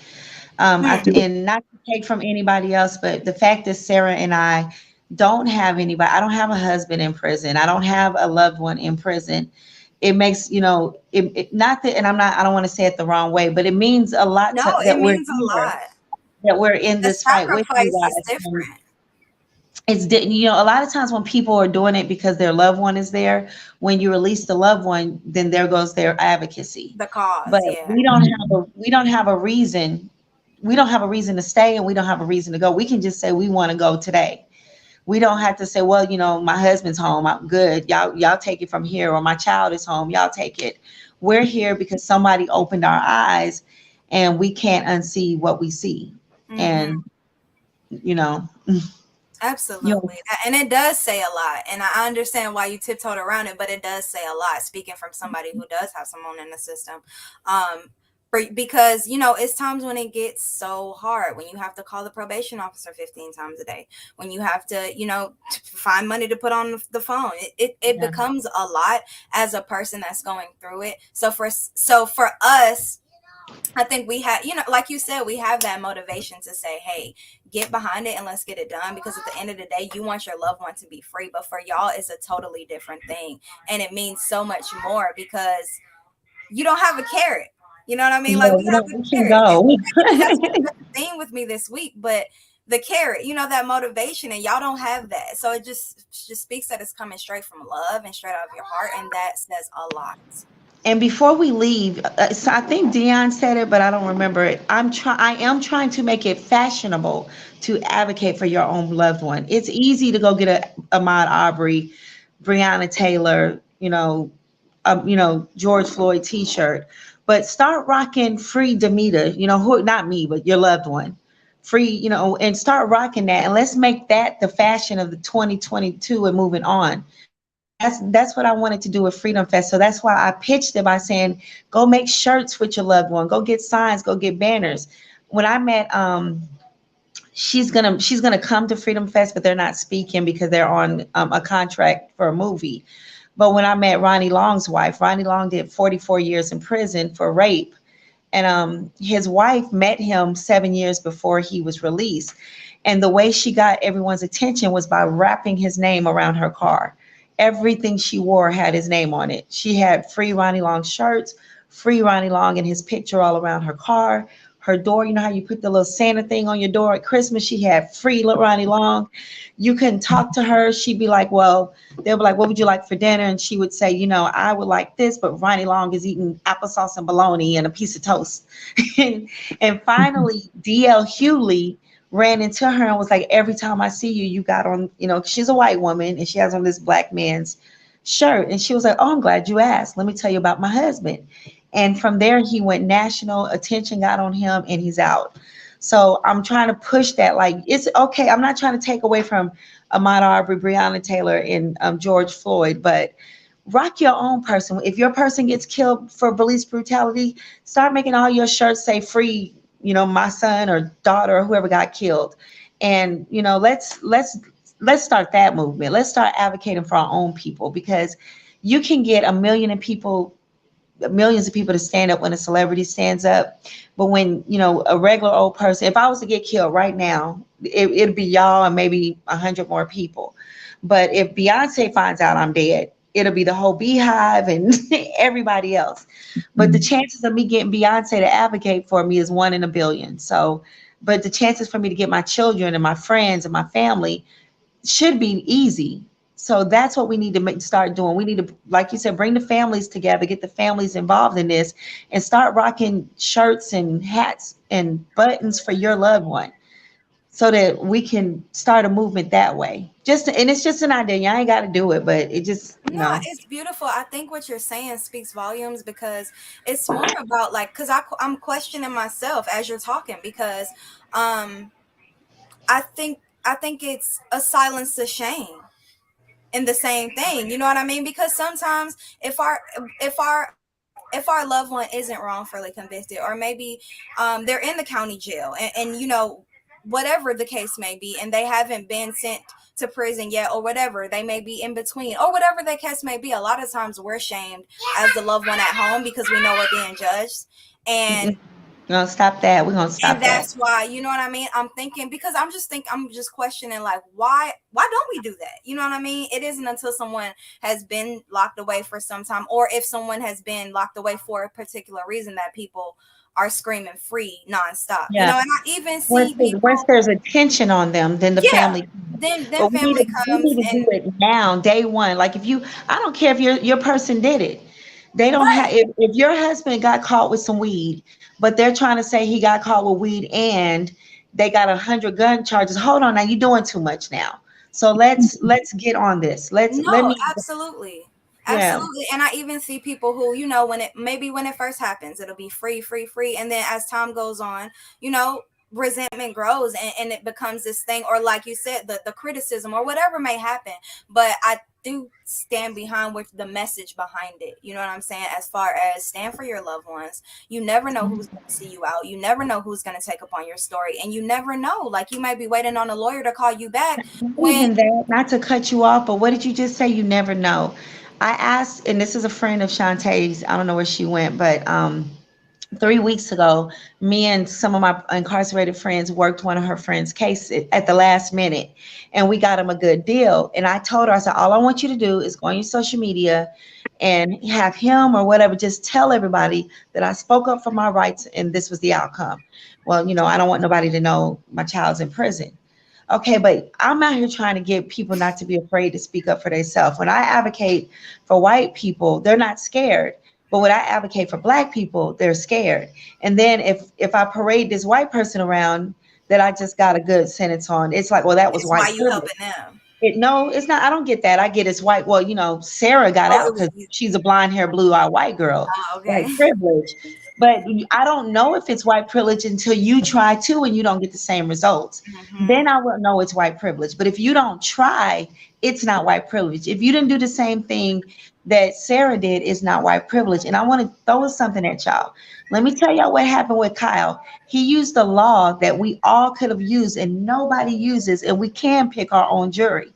Speaker 1: Hmm.
Speaker 3: And not to take from anybody else, but the fact that Sarah and I don't have anybody, I don't have a husband in prison. I don't have a loved one in prison. It makes, not that, and I don't want to say it the wrong way, but it means a lot
Speaker 1: No, it
Speaker 3: that we're
Speaker 1: means a
Speaker 3: here,
Speaker 1: lot.
Speaker 3: that we're in
Speaker 1: The
Speaker 3: this fight with you
Speaker 1: sacrifice is
Speaker 3: guys. And
Speaker 1: different.
Speaker 3: a lot of times when people are doing it because their loved one is there, when you release the loved one, then there goes their advocacy.
Speaker 1: The
Speaker 3: But
Speaker 1: cause, yeah.
Speaker 3: we don't have a reason. We don't have a reason to stay and we don't have a reason to go. We can just say we want to go today. We don't have to say, well, my husband's home. I'm good. Y'all take it from here, or my child is home. Y'all take it. We're here because somebody opened our eyes and we can't unsee what we see.
Speaker 1: Hmm.
Speaker 3: And you know, you
Speaker 1: Absolutely. And it does say a lot. And I understand why you tiptoed around it, but it does say a lot, speaking from somebody who does have someone in the system. Because, it's times when it gets so hard, when you have to call the probation officer 15 times a day, when you have to, find money to put on the phone. It
Speaker 3: yeah,
Speaker 1: becomes a lot as a person that's going through it. So for us, I think we have, like you said, we have that motivation to say, hey, get behind it and let's get it done. Because at the end of the day, you want your loved one to be free. But for y'all, it's a totally different thing. And it means so much more because you don't have a carrot. You know what I mean? Like,
Speaker 3: yeah,
Speaker 1: we have a
Speaker 3: we can
Speaker 1: carrot.
Speaker 3: go.
Speaker 1: And that's been the theme with me this week. But the carrot, that motivation, and y'all don't have that. So it just speaks that it's coming straight from love and straight out of your heart. And that says a lot.
Speaker 3: And before we leave, so I think Dion said it, but I don't remember it. I am trying to make it fashionable to advocate for your own loved one. It's easy to go get a Ahmaud Arbery, Breonna Taylor, George Floyd T-shirt, but start rocking Free Demita. Who? Not me, but your loved one. Free, and start rocking that, and let's make that the fashion of the 2022 and moving on. That's what I wanted to do with Freedom Fest. So that's why I pitched it by saying, go make shirts with your loved one, go get signs, go get banners. When I met, she's gonna come to Freedom Fest, but they're not speaking because they're on a contract for a movie. But when I met Ronnie Long's wife, Ronnie Long did 44 years in prison for rape. And his wife met him 7 years before he was released. And the way she got everyone's attention was by wrapping his name around her car. Everything she wore had his name on it. She had free Ronnie Long shirts, free Ronnie Long and his picture all around her car. Her door, you know how you put the little Santa thing on your door at Christmas? She had free Ronnie Long. You couldn't talk to her. She'd be like, well, they'll be like, what would you like for dinner? And she would say, I would like this, but Ronnie Long is eating applesauce and bologna and a piece of toast. and finally, D.L. Hewley ran into her and was like, every time I see you, you got on, she's a white woman and she has on this black man's shirt. And she was like, oh, I'm glad you asked. Let me tell you about my husband. And from there, he went national, attention got on him, and he's out. So I'm trying to push that. Like, it's okay. I'm not trying to take away from Ahmaud Arbery, Breonna Taylor, and George Floyd, but rock your own person. If your person gets killed for police brutality, start making all your shirts say free, my son or daughter or whoever got killed. And, let's start that movement. Let's start advocating for our own people, because you can get millions of people to stand up when a celebrity stands up. But when, a regular old person, if I was to get killed right now, it'd be y'all and maybe 100 more people. But if Beyonce finds out I'm dead, it'll be the whole beehive and everybody else. But the chances of me getting Beyonce to advocate for me is 1 in a billion. So, but the chances for me to get my children and my friends and my family should be easy. So that's what we need to start doing. We need to, like you said, bring the families together, get the families involved in this, and start rocking shirts and hats and buttons for your loved one, so that we can start a movement that way. And it's just an idea. I ain't got to do it, but it just,
Speaker 1: No, it's beautiful. I think what you're saying speaks volumes, because it's more about, like, because I'm questioning myself as you're talking, because I think it's a silence to shame in the same thing. You know what I mean? Because sometimes if our loved one isn't wrongfully convicted, or maybe they're in the county jail, and whatever the case may be, and they haven't been sent to prison yet, or whatever, they may be in between, or whatever the case may be, a lot of times we're shamed as the loved one at home, because we know we're being judged. And
Speaker 3: we're gonna stop that. We're gonna stop that.
Speaker 1: that's why, you know what I mean, I'm thinking, because I'm just questioning, like, why don't we do that? You know what I mean? It isn't until someone has been locked away for some time, or if someone has been locked away for a particular reason, that people are screaming free nonstop. And
Speaker 3: Yeah.
Speaker 1: I even see
Speaker 3: Once
Speaker 1: people,
Speaker 3: there's attention on them, then the
Speaker 1: yeah,
Speaker 3: family.
Speaker 1: then
Speaker 3: But
Speaker 1: family
Speaker 3: we
Speaker 1: comes.
Speaker 3: need to do
Speaker 1: And
Speaker 3: it now, day one. Like, I don't care if your person did it. They don't have.
Speaker 1: right,
Speaker 3: If your husband got caught with some weed, but they're trying to say he got caught with weed and they got 100 gun charges. Hold on, now you're doing too much now. So let's get on this. Let
Speaker 1: no,
Speaker 3: me.
Speaker 1: absolutely.
Speaker 3: Yeah.
Speaker 1: Absolutely. And I even see people who, when it first happens, it'll be free, free, free. And then as time goes on, resentment grows, and it becomes this thing, or like you said, the criticism or whatever may happen. But I do stand behind with the message behind it. You know what I'm saying? As far as stand for your loved ones. You never know who's going to see you out. You never know who's going to take up on your story. And you never know. Like, you might be waiting on a lawyer to call you back
Speaker 3: Not
Speaker 1: when.
Speaker 3: even that, not to cut you off, but what did you just say? You never know. I asked, and this is a friend of Shantae's. I don't know where she went, but 3 weeks ago, me and some of my incarcerated friends worked one of her friends' case at the last minute, and we got him a good deal. And I told her, I said, all I want you to do is go on your social media and have him or whatever, just tell everybody that I spoke up for my rights and this was the outcome. Well, I don't want nobody to know my child's in prison. Okay, but I'm out here trying to get people not to be afraid to speak up for themselves. When I advocate for white people, they're not scared. But when I advocate for black people, they're scared. And then if I parade this white person around that I just got a good sentence on, it's like, well, that was
Speaker 1: It's why
Speaker 3: white
Speaker 1: you
Speaker 3: privilege.
Speaker 1: helping them.
Speaker 3: No, it's not. I don't get that. I get it's white. Well, Sarah got
Speaker 1: Oh, it
Speaker 3: out
Speaker 1: was
Speaker 3: because
Speaker 1: you.
Speaker 3: she's a blonde hair, blue eyed white girl,
Speaker 1: Okay.
Speaker 3: white privilege. But I don't know if it's white privilege until you try to and you don't get the same results.
Speaker 1: Hmm.
Speaker 3: Then I will know it's white privilege. But if you don't try, it's not white privilege. If you didn't do the same thing that Sarah did, it's not white privilege. And I want to throw something at y'all. Let me tell y'all what happened with Kyle. He used a law that we all could have used and nobody uses, and we can pick our own jury.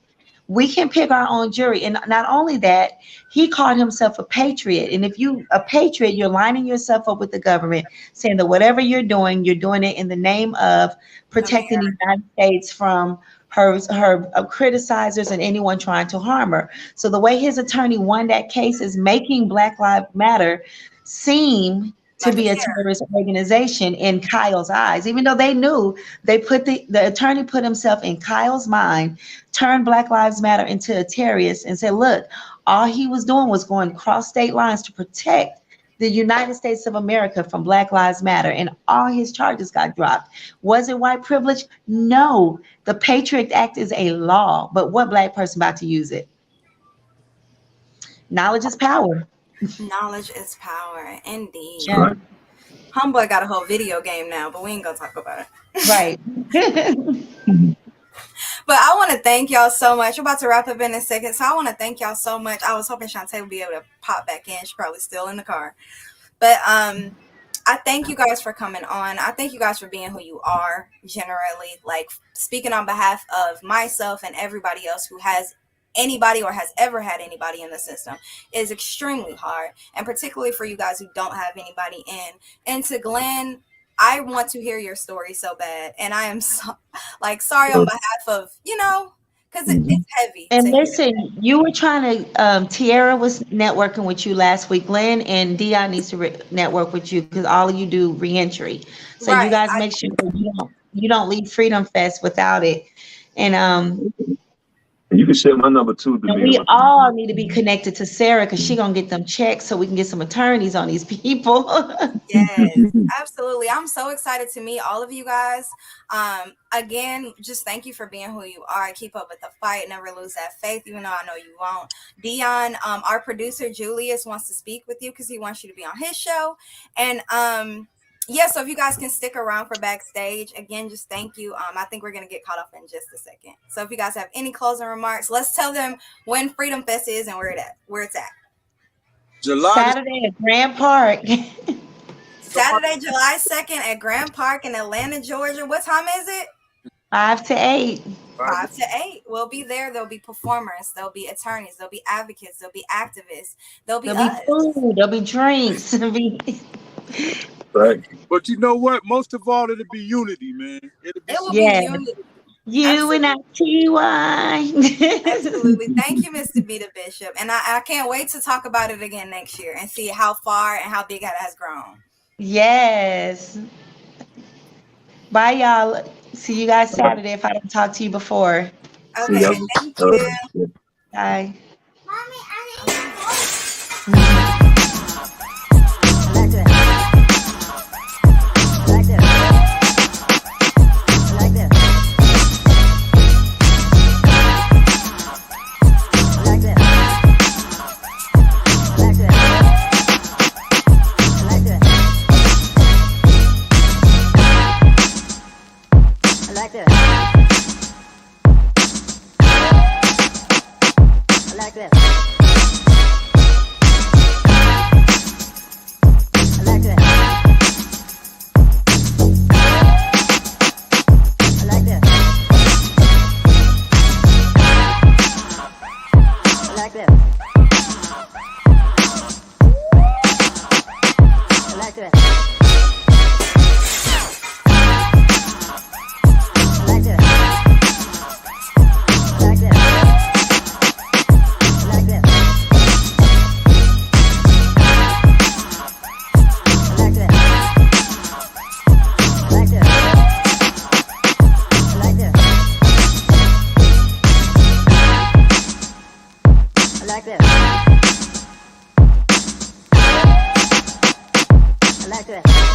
Speaker 3: We can pick our own jury. And not only that, he called himself a patriot. And if you a patriot, you're lining yourself up with the government, saying that whatever you're doing it in the name of protecting the United States from her criticizers and anyone trying to harm her. So the way his attorney won that case is making Black Lives Matter seem to
Speaker 1: Like a
Speaker 3: be a
Speaker 1: terror.
Speaker 3: terrorist organization in Kyle's eyes, even though they knew they put the attorney put himself in Kyle's mind, turned Black Lives Matter into a terrorist and said, look, all he was doing was going cross state lines to protect the United States of America from Black Lives Matter, and all his charges got dropped. Was it white privilege? No. The Patriot Act is a law, but what Black person about to use it? Knowledge is power.
Speaker 1: Knowledge is power, indeed.
Speaker 3: Yeah.
Speaker 8: Right.
Speaker 1: Homeboy got a whole video game now, but we ain't gonna talk about it.
Speaker 3: Right.
Speaker 1: But I want to thank y'all so much. We're about to wrap up in a second, so I want to thank y'all so much. I was hoping Shantae would be able to pop back in. She's probably still in the car. But I thank you guys for coming on. I thank you guys for being who you are, generally. Like, speaking on behalf of myself and everybody else who has anybody or has ever had anybody in the system is extremely hard, and particularly for you guys who don't have anybody in. And to Glenn, I want to hear your story so bad, and I am so, sorry on behalf of, because it's heavy.
Speaker 3: And
Speaker 1: to hear.
Speaker 3: listen, you were trying to, Tiara was networking with you last week. Glenn and Dion needs to network with you because all of you do reentry. So you
Speaker 1: Right.
Speaker 3: guys make sure that you don't leave Freedom Fest without it. And
Speaker 8: And you can share my number too,
Speaker 3: and
Speaker 8: Damir.
Speaker 3: we all need to be connected to Sarah because she's gonna get them checks so we can get some attorneys on these people.
Speaker 1: Yes, absolutely. I'm so excited to meet all of you guys. Again, just thank you for being who you are. Keep up with the fight. Never lose that faith, even though I know you won't. Dion, our producer Julius wants to speak with you because he wants you to be on his show. And yeah, so if you guys can stick around for backstage, again, just thank you. I think we're gonna get caught up in just a second. So if you guys have any closing remarks, let's tell them when Freedom Fest is and where it's at.
Speaker 4: July.
Speaker 3: Saturday at Grand Park.
Speaker 1: Saturday, July 2nd at Grand Park in Atlanta, Georgia. What time is it?
Speaker 3: 5 to 8.
Speaker 1: 5 to 8. We'll be there. There'll be performers. There'll be attorneys. There'll be advocates. There'll be activists. There'll be us.
Speaker 3: Food. There'll be drinks.
Speaker 8: Right.
Speaker 4: But you know what? Most of all, it'll be unity, man. It'll be
Speaker 1: It will
Speaker 3: Yeah.
Speaker 1: be unity.
Speaker 3: You and I, TY.
Speaker 1: Absolutely. Thank you, Mr. Beta Bishop. And I can't wait to talk about it again next year and see how far and how big it has grown.
Speaker 3: Yes. Bye, y'all. See you guys Saturday if I don't talk to you before.
Speaker 1: Okay,
Speaker 8: y'all.
Speaker 1: thank you.
Speaker 3: Bye.
Speaker 9: like this.